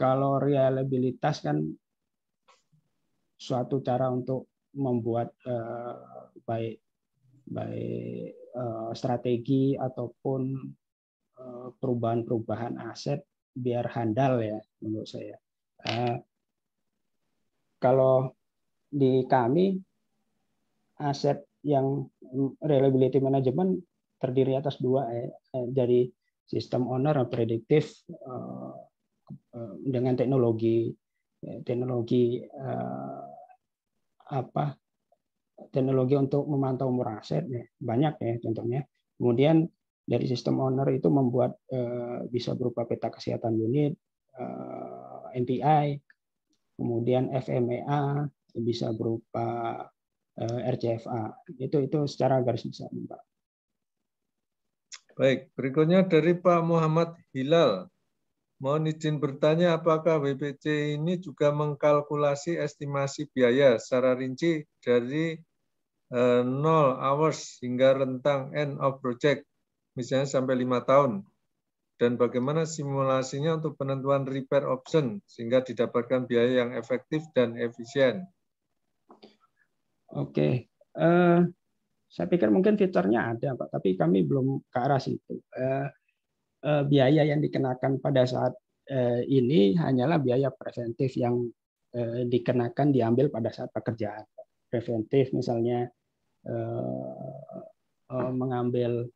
kalau reliabilitas kan suatu cara untuk membuat baik strategi ataupun perubahan aset biar handal ya menurut saya. Kalau di kami aset yang reliability management terdiri atas dua dari sistem owner prediktif dengan teknologi untuk memantau umur aset ya, banyak ya contohnya. Kemudian dari sistem owner itu membuat bisa berupa peta kesehatan unit, NPI, kemudian FMEA, bisa berupa RCFA. Itu secara garis besar, Pak. Baik, berikutnya dari Pak Muhammad Hilal. Mohon izin bertanya, apakah WPC ini juga mengkalkulasi estimasi biaya secara rinci dari 0 hours hingga rentang end of project, misalnya sampai 5 tahun. Dan bagaimana simulasinya untuk penentuan repair option sehingga didapatkan biaya yang efektif dan efisien. Oke, saya pikir mungkin fiturnya ada, Pak, tapi kami belum ke arah situ. Biaya yang dikenakan pada saat ini hanyalah biaya preventif yang dikenakan diambil pada saat pekerjaan. Preventif misalnya mengambil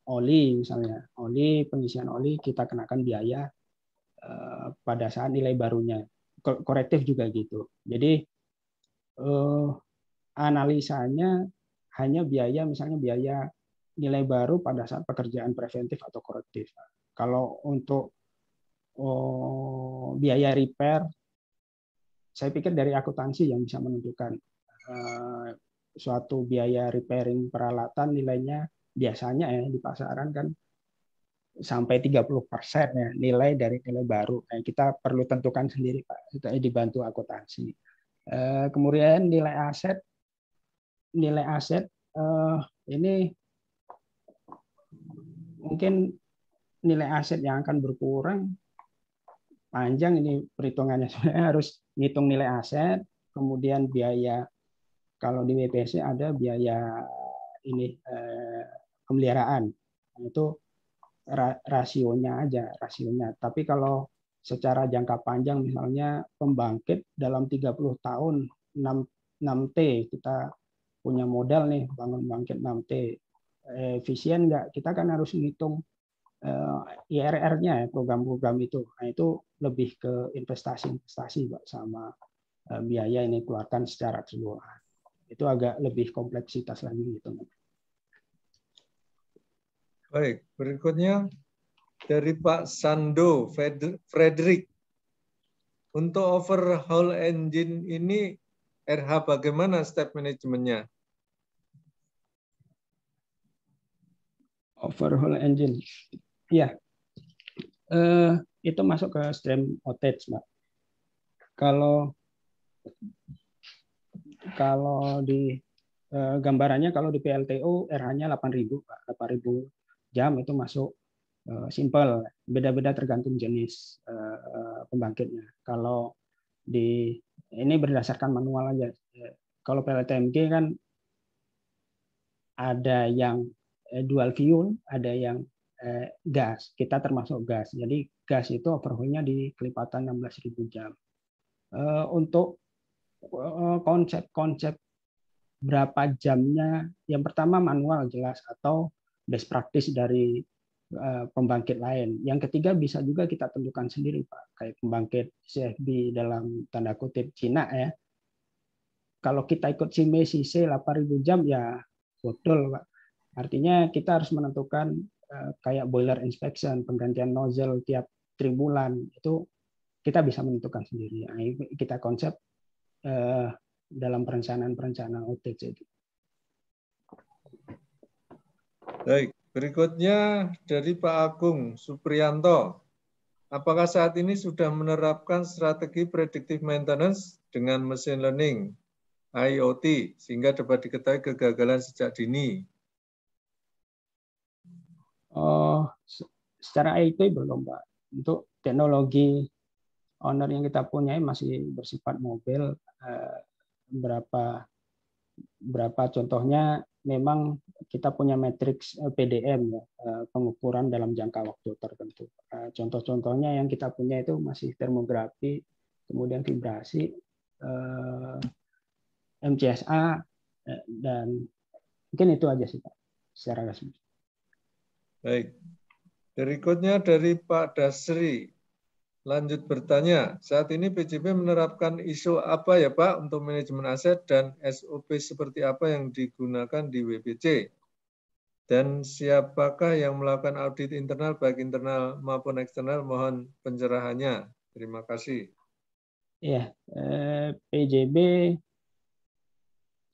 oli, misalnya oli, pengisian oli, kita kenakan biaya pada saat nilai barunya. Korektif juga gitu. Jadi analisanya hanya biaya, misalnya biaya nilai baru pada saat pekerjaan preventif atau korektif. Kalau untuk biaya repair, saya pikir dari akuntansi yang bisa menentukan suatu biaya repairing peralatan nilainya biasanya ya di pasaran kan sampai 30% ya nilai dari nilai baru. Kita perlu tentukan sendiri, Pak, dibantu akuntansi. Kemudian nilai aset ini mungkin nilai aset yang akan berkurang panjang ini perhitungannya. Sebenarnya harus ngitung nilai aset, kemudian biaya, kalau di WPC ada biaya ini pemeliharaan, itu rasionya aja, rasionya. Tapi kalau secara jangka panjang misalnya pembangkit dalam 30 tahun 6T, kita punya modal nih bangun pembangkit 6T, efisien nggak? Kita kan harus menghitung IRR-nya ya, program-program itu. Nah, itu lebih ke investasi-investasi, Pak, sama biaya ini keluarkan secara keseluruhan. Itu agak lebih kompleksitas lagi gitu. Baik, berikutnya dari Pak Sando Frederick. Untuk overhaul engine ini RH bagaimana step manajemennya? Overhaul engine, ya, itu masuk ke stream outage, Mbak. Kalau di gambarannya, kalau di PLTU RH-nya 8.000, Pak. 8.000 jam itu masuk simple. Beda-beda tergantung jenis pembangkitnya. Kalau ini berdasarkan manual aja. Kalau PLTMG kan ada yang dual fuel, ada yang gas. Kita termasuk gas. Jadi gas itu overhaul-nya di kelipatan 16.000 jam. Untuk konsep berapa jamnya, yang pertama manual jelas atau best practice dari pembangkit lain. Yang ketiga bisa juga kita tentukan sendiri, Pak. Kayak pembangkit CFB dalam tanda kutip Cina ya. Kalau kita ikut CIME-CIC 8.000 jam ya betul, Pak. Artinya kita harus menentukan kayak boiler inspection, penggantian nozzle tiap 3 bulan, itu kita bisa menentukan sendiri. Nah, kita konsep dalam perencanaan outage itu. Baik, berikutnya dari Pak Agung Supriyanto. Apakah saat ini sudah menerapkan strategi predictive maintenance dengan machine learning, IoT, sehingga dapat diketahui kegagalan sejak dini? Secara IT belum, Pak. Untuk teknologi owner yang kita punyai masih bersifat mobil. Berapa contohnya memang kita punya matriks PDM ya, pengukuran dalam jangka waktu tertentu. Contoh-contohnya yang kita punya itu masih termografi, kemudian vibrasi, MCSA, dan mungkin itu aja sih, Pak, secara resmi. Baik. Berikutnya dari Pak Dasri. Lanjut bertanya, saat ini PJB menerapkan ISO apa ya Pak untuk manajemen aset dan SOP seperti apa yang digunakan di WPC? Dan siapakah yang melakukan audit internal baik internal maupun eksternal? Mohon pencerahannya. Terima kasih. Ya, PJB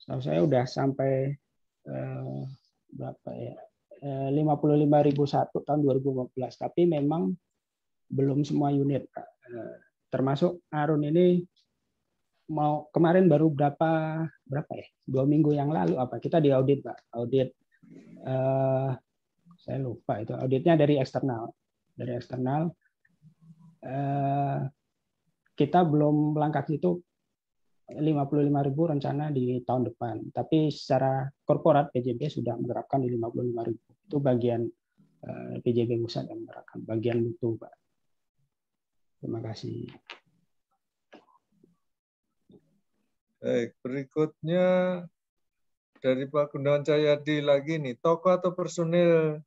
saya udah sampai berapa ya? 55.001 tahun 2015, tapi memang belum semua unit, Pak. Termasuk Arun ini kemarin baru berapa ya, 2 minggu yang lalu apa kita diaudit Pak, audit saya lupa itu auditnya dari eksternal kita belum melangkah itu 55.000 rencana di tahun depan, tapi secara korporat PJB sudah menerapkan di 55.000. Itu bagian PJB pusat yang menerapkan bagian mutu Pak. Terima kasih. Baik, berikutnya dari Pak Gunawan Cahyadi lagi nih, tokoh atau personil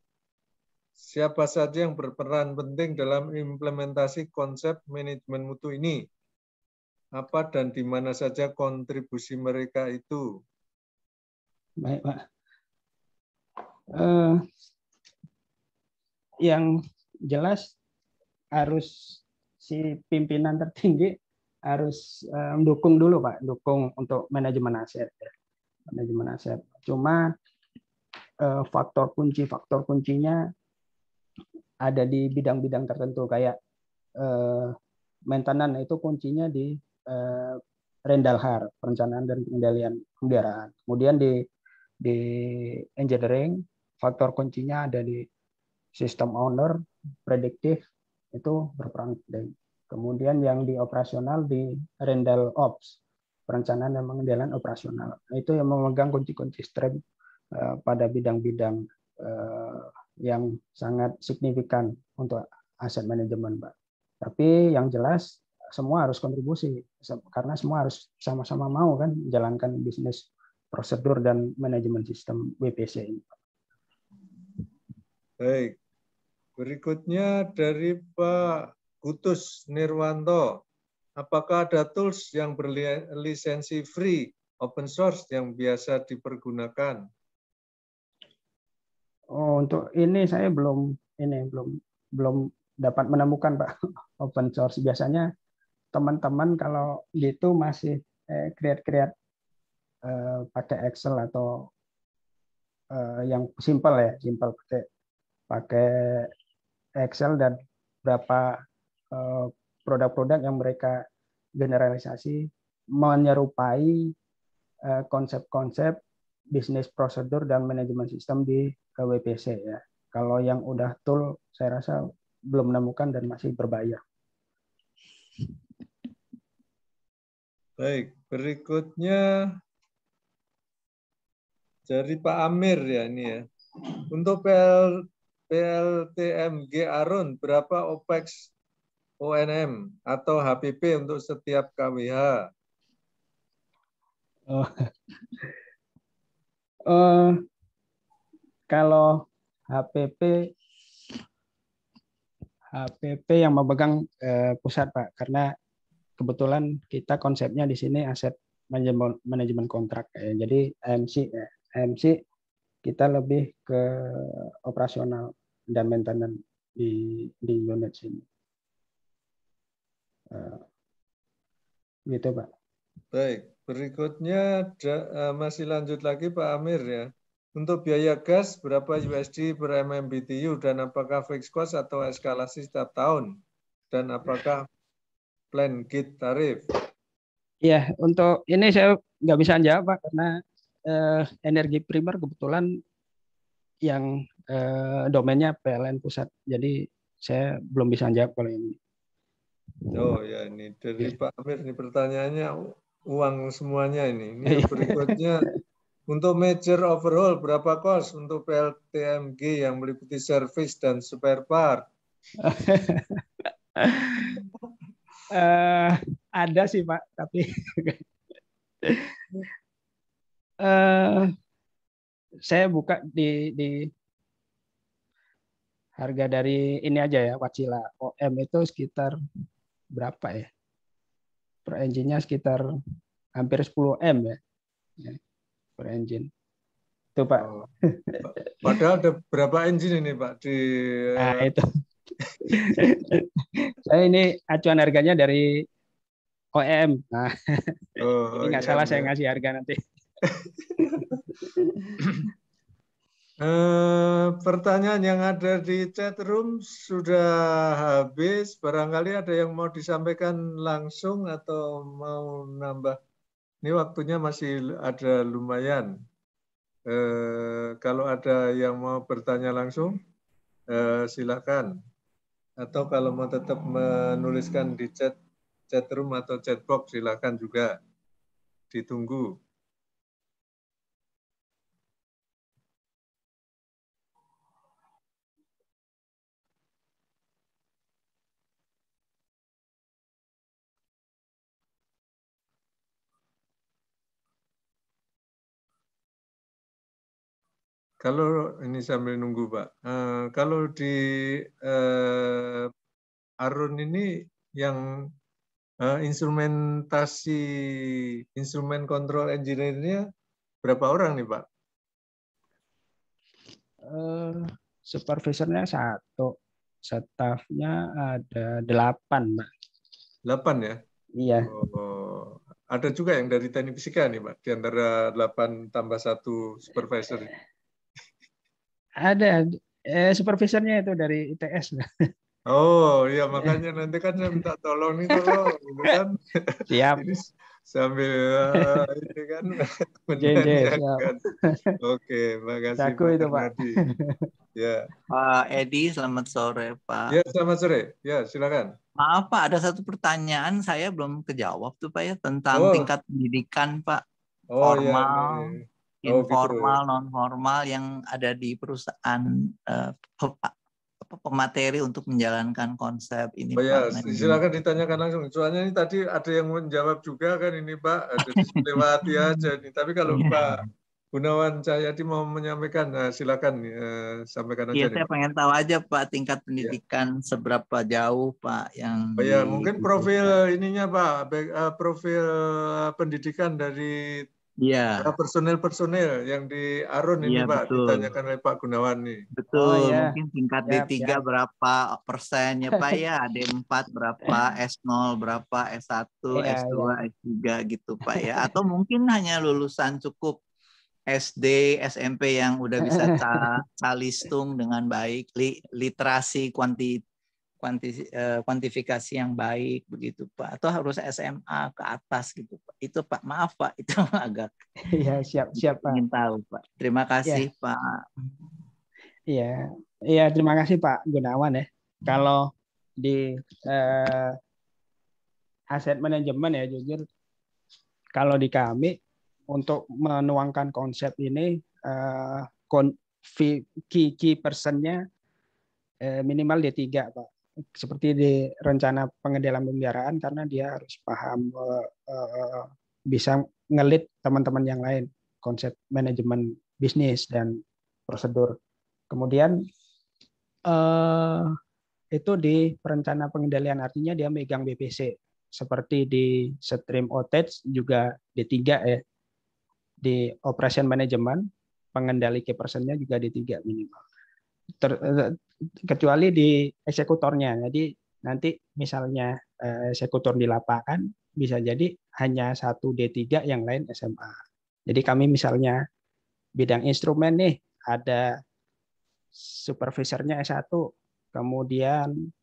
siapa saja yang berperan penting dalam implementasi konsep manajemen mutu ini? Apa dan di mana saja kontribusi mereka itu? Baik Pak. Yang jelas harus si pimpinan tertinggi harus mendukung dulu Pak, dukung untuk manajemen aset. Manajemen aset. Cuma faktor kuncinya ada di bidang-bidang tertentu kayak maintenance itu kuncinya di Rendalhar, perencanaan dan pengendalian pemeliharaan. Kemudian di engineering faktor kuncinya ada di system owner, prediktif itu berperan penting. Kemudian yang di operasional di Rendal Ops, perencanaan dan pengendalian operasional. Itu yang memegang kunci-kunci stream pada bidang-bidang yang sangat signifikan untuk aset manajemen, Pak. Tapi yang jelas semua harus kontribusi karena semua harus sama-sama mau kan menjalankan bisnis prosedur dan manajemen sistem WPC ini. Baik. Berikutnya dari Pak Gutus Nirwanto. Apakah ada tools yang berlisensi free open source yang biasa dipergunakan? Oh, untuk ini saya belum dapat menemukan Pak open source. Biasanya teman-teman kalau gitu masih create pakai Excel atau yang simple pakai Excel dan berapa produk-produk yang mereka generalisasi menyerupai konsep-konsep bisnis prosedur dan manajemen sistem di WPC ya. Kalau yang udah tool saya rasa belum menemukan dan masih berbayar. Baik, berikutnya dari Pak Amir ya ini ya. Untuk PLTMG Arun berapa OPEX ONM atau HPP untuk setiap KWH? Kalau HPP yang memegang pusat Pak, karena kebetulan kita konsepnya di sini aset manajemen kontrak. Jadi AMC kita lebih ke operasional dan maintenance di unit sini. Gitu Pak. Baik, berikutnya masih lanjut lagi Pak Amir ya. Untuk biaya gas berapa USD per MMBTU dan apakah fixed cost atau eskalasi setiap tahun? Dan apakah plan gate tarif? Ya, untuk ini saya nggak bisa jawab Pak karena energi primer kebetulan yang domainnya PLN pusat. Jadi saya belum bisa jawab kalau ini. Oh ya, ini dari Pak Amir ini pertanyaannya uang semuanya ini. Ini yang berikutnya untuk major overhaul berapa cost untuk PLTMG yang meliputi service dan spare part? Ada sih Pak, tapi saya buka di harga dari ini aja ya, Wacila OM itu sekitar berapa ya? Per engine-nya sekitar hampir 10 M ya. Per engine. Itu Pak. Oh. Padahal ada berapa engine ini Pak di Nah, itu. Saya ini acuan harganya dari OEM. Nah, ini nggak salah saya ngasih harga nanti. Pertanyaan yang ada di chat room sudah habis. Barangkali ada yang mau disampaikan langsung atau mau nambah. Ini waktunya masih ada lumayan. Kalau ada yang mau bertanya langsung, silakan. Atau kalau mau tetap menuliskan di chat room atau chat box, silakan juga. Ditunggu. Kalau ini sambil nunggu, Pak. Kalau di Arun ini yang instrumentasi, instrumen kontrol engineer-nya berapa orang nih, Pak? Supervisornya 1, staffnya ada 8, Mbak. 8 ya? Iya. Oh, ada juga yang dari teknik fisika nih, Pak, di antara 8 tambah 1 supervisor. Ada supervisornya itu dari ITS. Oh, iya makanya nanti kan saya minta tolong nih tolong, gitu kan. Siap. Ini sambil ini kan siap. menanyakan. Oke, makasih Jago Pak itu, Pak. Ernadi. Ya. Pak Edi, selamat sore, Pak. Ya, selamat sore. Ya, silakan. Maaf, Pak, ada satu pertanyaan saya belum kejawab tuh, Pak, ya, tentang tingkat pendidikan, Pak. Formal, ya. informal, non-formal yang ada di perusahaan pemateri untuk menjalankan konsep ini, ya, Pak. silakan ditanyakan langsung. Soalnya ini tadi ada yang menjawab juga kan ini, Pak. Jadi lewati aja nih. Tapi kalau Pak Gunawan Cahyadi mau menyampaikan, silakan sampaikan aja Iya, nih, saya Pak. pengen tahu aja, Pak, tingkat pendidikan seberapa jauh, Pak, yang ya, mungkin profil ininya, Pak, profil pendidikan dari personil-personil yang di Arun ini, Pak, betul. ditanyakan oleh Pak Gunawan nih. Betul, mungkin tingkat D3 berapa persennya, Pak, ya, D4 berapa, S0 berapa, S1, S2, S3 gitu, Pak, ya. Atau mungkin hanya lulusan cukup SD, SMP yang udah bisa calistung dengan baik, literasi kuantifikasi yang baik begitu, Pak. Atau harus SMA ke atas gitu, Pak. Itu, Pak. Maaf, Pak. Itu agak siap, Pak. Ingin tahu, Pak. Terima kasih, Pak. Iya, terima kasih Pak Gunawan ya. Kalau di aset manajemen ya jujur, kalau di kami untuk menuangkan konsep ini key personnya minimal D3, Pak. Seperti di rencana pengendalian pembiayaan karena dia harus paham bisa ngelit teman-teman yang lain konsep manajemen bisnis dan prosedur. Kemudian itu di perencana pengendalian, artinya dia megang BPC seperti di stream outage juga D3 ya. Di operation management pengendali key personnya juga D3 minimal. Kecuali di eksekutornya. Jadi nanti misalnya eksekutor di lapangan bisa jadi hanya 1 D3 yang lain SMA. Jadi kami misalnya bidang instrumen nih ada supervisornya S1, kemudian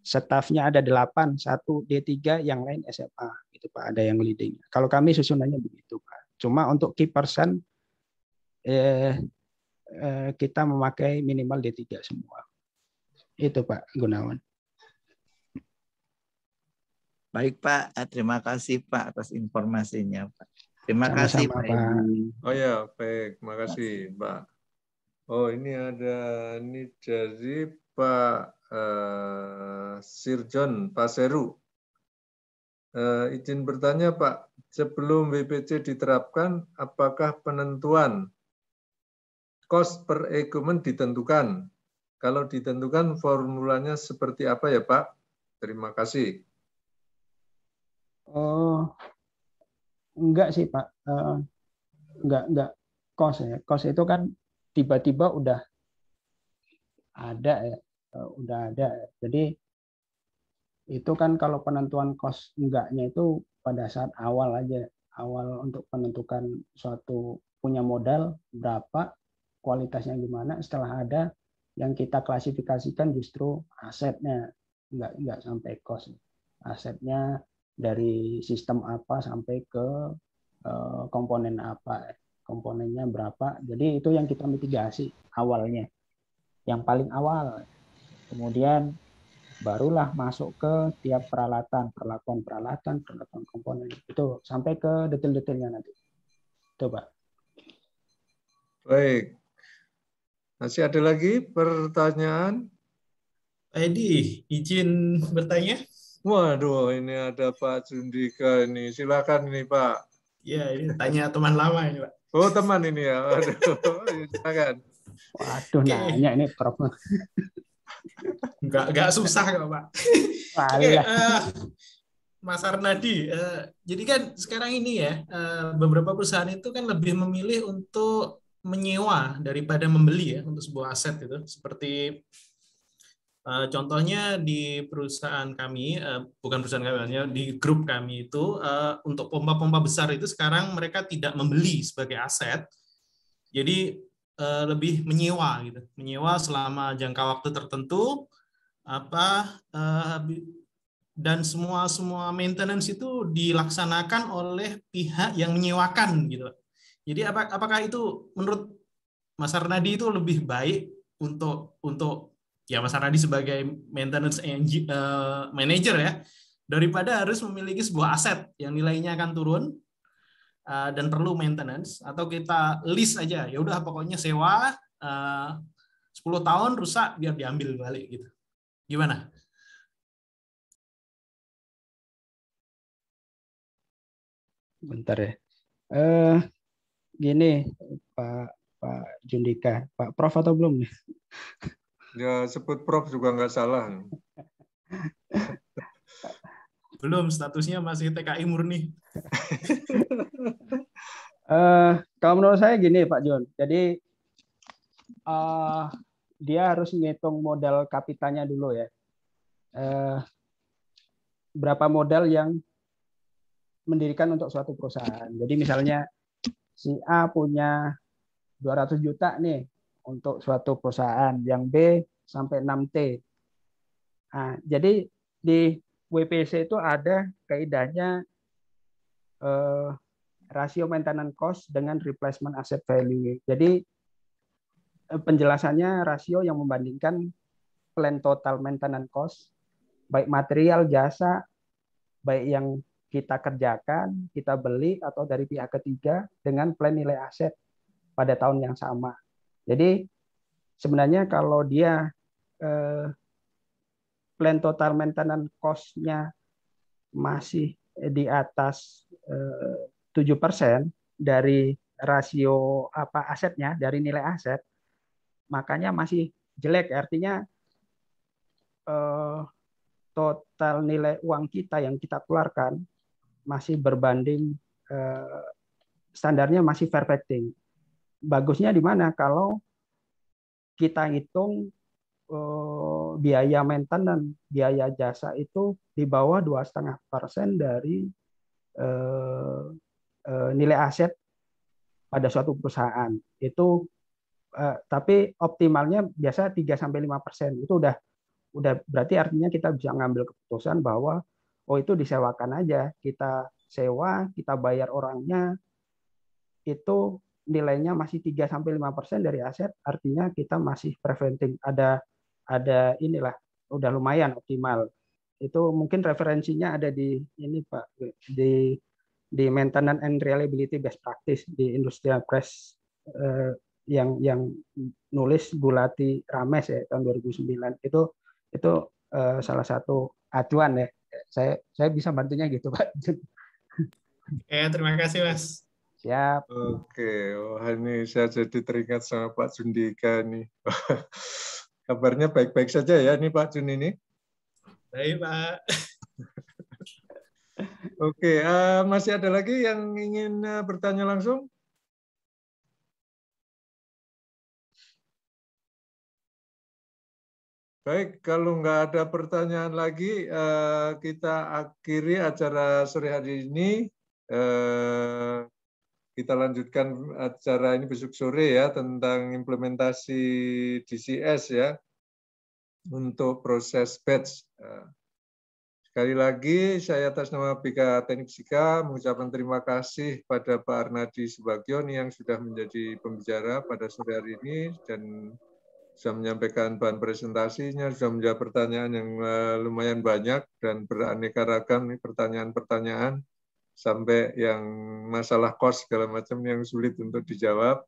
stafnya ada 8, 1 D3 yang lain SMA gitu Pak, ada yang leading. Kalau kami susunannya begitu Pak. Cuma untuk key person kita memakai minimal D3 semua. Itu Pak Gunawan. Baik Pak, terima kasih Pak atas informasinya Pak. Terima kasih Pak. Oh ya, baik, terima kasih Pak. Oh ini ada ini dari Pak Sirjon Paseru. Izin bertanya Pak, sebelum BPC diterapkan, apakah penentuan cost per equipment ditentukan? Kalau ditentukan formulanya seperti apa ya Pak? Terima kasih. Oh, enggak sih Pak, enggak cost ya. Cost itu kan tiba-tiba udah ada ya, Jadi itu kan kalau penentuan cost enggaknya itu pada saat awal aja, awal untuk menentukan suatu punya modal berapa, kualitasnya gimana, setelah ada yang kita klasifikasikan justru asetnya, nggak sampai cost. Asetnya dari sistem apa sampai ke komponen apa, komponennya berapa. Jadi itu yang kita mitigasi awalnya, yang paling awal. Kemudian barulah masuk ke tiap peralatan, perlakuan peralatan, perlakuan komponen. Itu sampai ke detail-detailnya nanti. Itu, Pak. Baik. Masih ada lagi pertanyaan? Pak Edi, izin bertanya? Waduh, ini ada Pak Jundika ini. Silakan ini Pak. Ya, ini tanya teman lama ini, Pak. Oh, teman ini ya. Aduh, silakan. Waduh, nanya ini Prof. Enggak susah kok, Pak. Oke, Mas Arnadi, jadi kan sekarang ini ya, beberapa perusahaan itu kan lebih memilih untuk menyewa daripada membeli ya untuk sebuah aset itu. Seperti contohnya di perusahaan kami, bukan perusahaan kami, di grup kami itu untuk pompa-pompa besar itu sekarang mereka tidak membeli sebagai aset, jadi lebih menyewa gitu, menyewa selama jangka waktu tertentu, dan semua maintenance itu dilaksanakan oleh pihak yang menyewakan gitu. Jadi apakah itu menurut Mas Arnadi itu lebih baik untuk ya Mas Arnadi sebagai maintenance manager ya, daripada harus memiliki sebuah aset yang nilainya akan turun dan perlu maintenance, atau kita lease aja, ya udah pokoknya sewa 10 tahun rusak biar diambil balik gitu. Gimana? Bentar ya. Gini Pak Jundika, Pak Prof atau belum nih? Ya sebut Prof juga nggak salah. Belum, statusnya masih TKI murni. Kalau menurut saya gini Pak John, jadi dia harus ngitung modal kapitalnya dulu ya. Berapa modal yang mendirikan untuk suatu perusahaan. Jadi misalnya si A punya 200 juta nih untuk suatu perusahaan, yang B sampai 6T. Nah, jadi di WPC itu ada kaidahnya rasio maintenance cost dengan replacement asset value. Jadi penjelasannya rasio yang membandingkan plan total maintenance cost, baik material, jasa, baik yang kita kerjakan, kita beli, atau dari pihak ketiga dengan plan nilai aset pada tahun yang sama. Jadi sebenarnya kalau dia plan total maintenance cost-nya masih di atas 7% dari rasio asetnya, dari nilai aset, makanya masih jelek. Artinya total nilai uang kita yang kita keluarkan masih berbanding standarnya masih fair valuing. Bagusnya di mana? Kalau kita hitung biaya maintenance, biaya jasa itu di bawah 2,5% dari nilai aset pada suatu perusahaan. Itu tapi optimalnya biasa 3-5%. Itu udah berarti artinya kita bisa ngambil keputusan bahwa itu disewakan aja, kita sewa, kita bayar orangnya, itu nilainya masih 3-5% dari aset, artinya kita masih preventing, ada inilah, udah lumayan optimal. Itu mungkin referensinya ada di ini Pak, di Maintenance and Reliability Best Practice di Industrial Press yang nulis Bulati Rames ya tahun 2009. Itu salah satu acuan ya. Saya bisa bantunya gitu Pak. Terima kasih Mas. Siap. Oke, wah ini saya jadi teringat sama Pak Jundika nih. Kabarnya baik-baik saja ya nih Pak Jun ini. Baik Pak. Oke, masih ada lagi yang ingin bertanya langsung? Baik, kalau nggak ada pertanyaan lagi, kita akhiri acara sore hari ini. kita lanjutkan acara ini besok sore ya, tentang implementasi DCS ya untuk proses batch. Sekali lagi saya atas nama BK Teknik Fisika mengucapkan terima kasih pada Pak Arnadi Subagio yang sudah menjadi pembicara pada sore hari ini dan sudah menyampaikan bahan presentasinya, sudah menjawab pertanyaan yang lumayan banyak dan beraneka ragam nih pertanyaan-pertanyaan sampai yang masalah kos segala macam yang sulit untuk dijawab.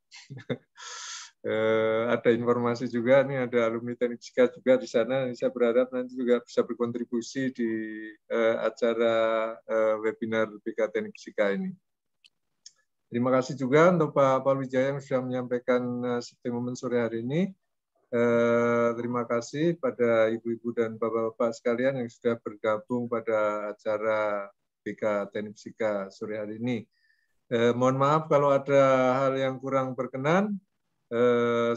Ada informasi juga nih, ada alumni teknik fisika juga di sana. Saya berharap nanti juga bisa berkontribusi di acara webinar BK Teknik Fisika ini. Terima kasih juga untuk Pak Palwijaya yang sudah menyampaikan momen sore hari ini. Terima kasih pada ibu-ibu dan bapak-bapak sekalian yang sudah bergabung pada acara BK Teknik Fisika sore hari ini. Mohon maaf kalau ada hal yang kurang berkenan.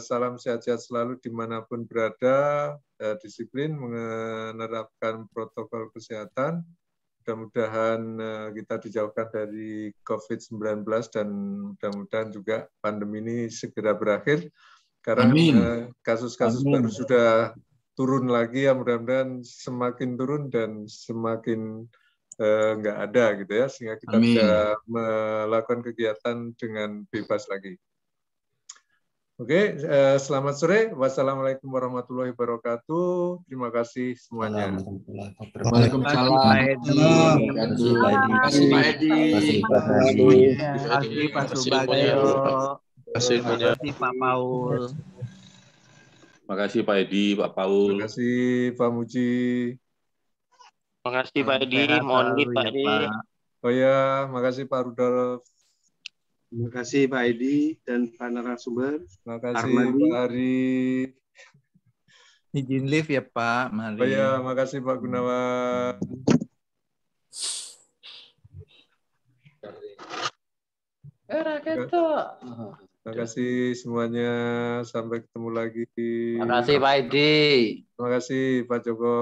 Salam sehat-sehat selalu dimanapun berada, disiplin menerapkan protokol kesehatan. Mudah-mudahan kita dijauhkan dari COVID-19 dan mudah-mudahan juga pandemi ini segera berakhir. Karena kasus-kasus baru sudah turun lagi ya, mudah-mudahan semakin turun dan semakin nggak ada gitu ya, sehingga kita bisa melakukan kegiatan dengan bebas lagi. Oke, selamat sore. Wassalamualaikum warahmatullahi wabarakatuh. Terima kasih semuanya. Waalaikumsalam. Terima kasih Pak Edi. Terima kasih Pak Subagio. Terima kasih Pak Paul. Terima kasih Pak Edi, Pak Paul. Terima kasih Pak Muji. Terima kasih Pak Edi. Mohon maaf Pak Edi. Oh ya, makasih Pak Rudolf. Terima kasih Pak Edi dan Pak narasumber. Terima kasih Pak Ari. Izin live ya Pak, mari. Oh ya, makasih Pak Gunawan. Terima kasih semuanya. Sampai ketemu lagi. Terima kasih Pak Edi. Terima kasih Pak Joko.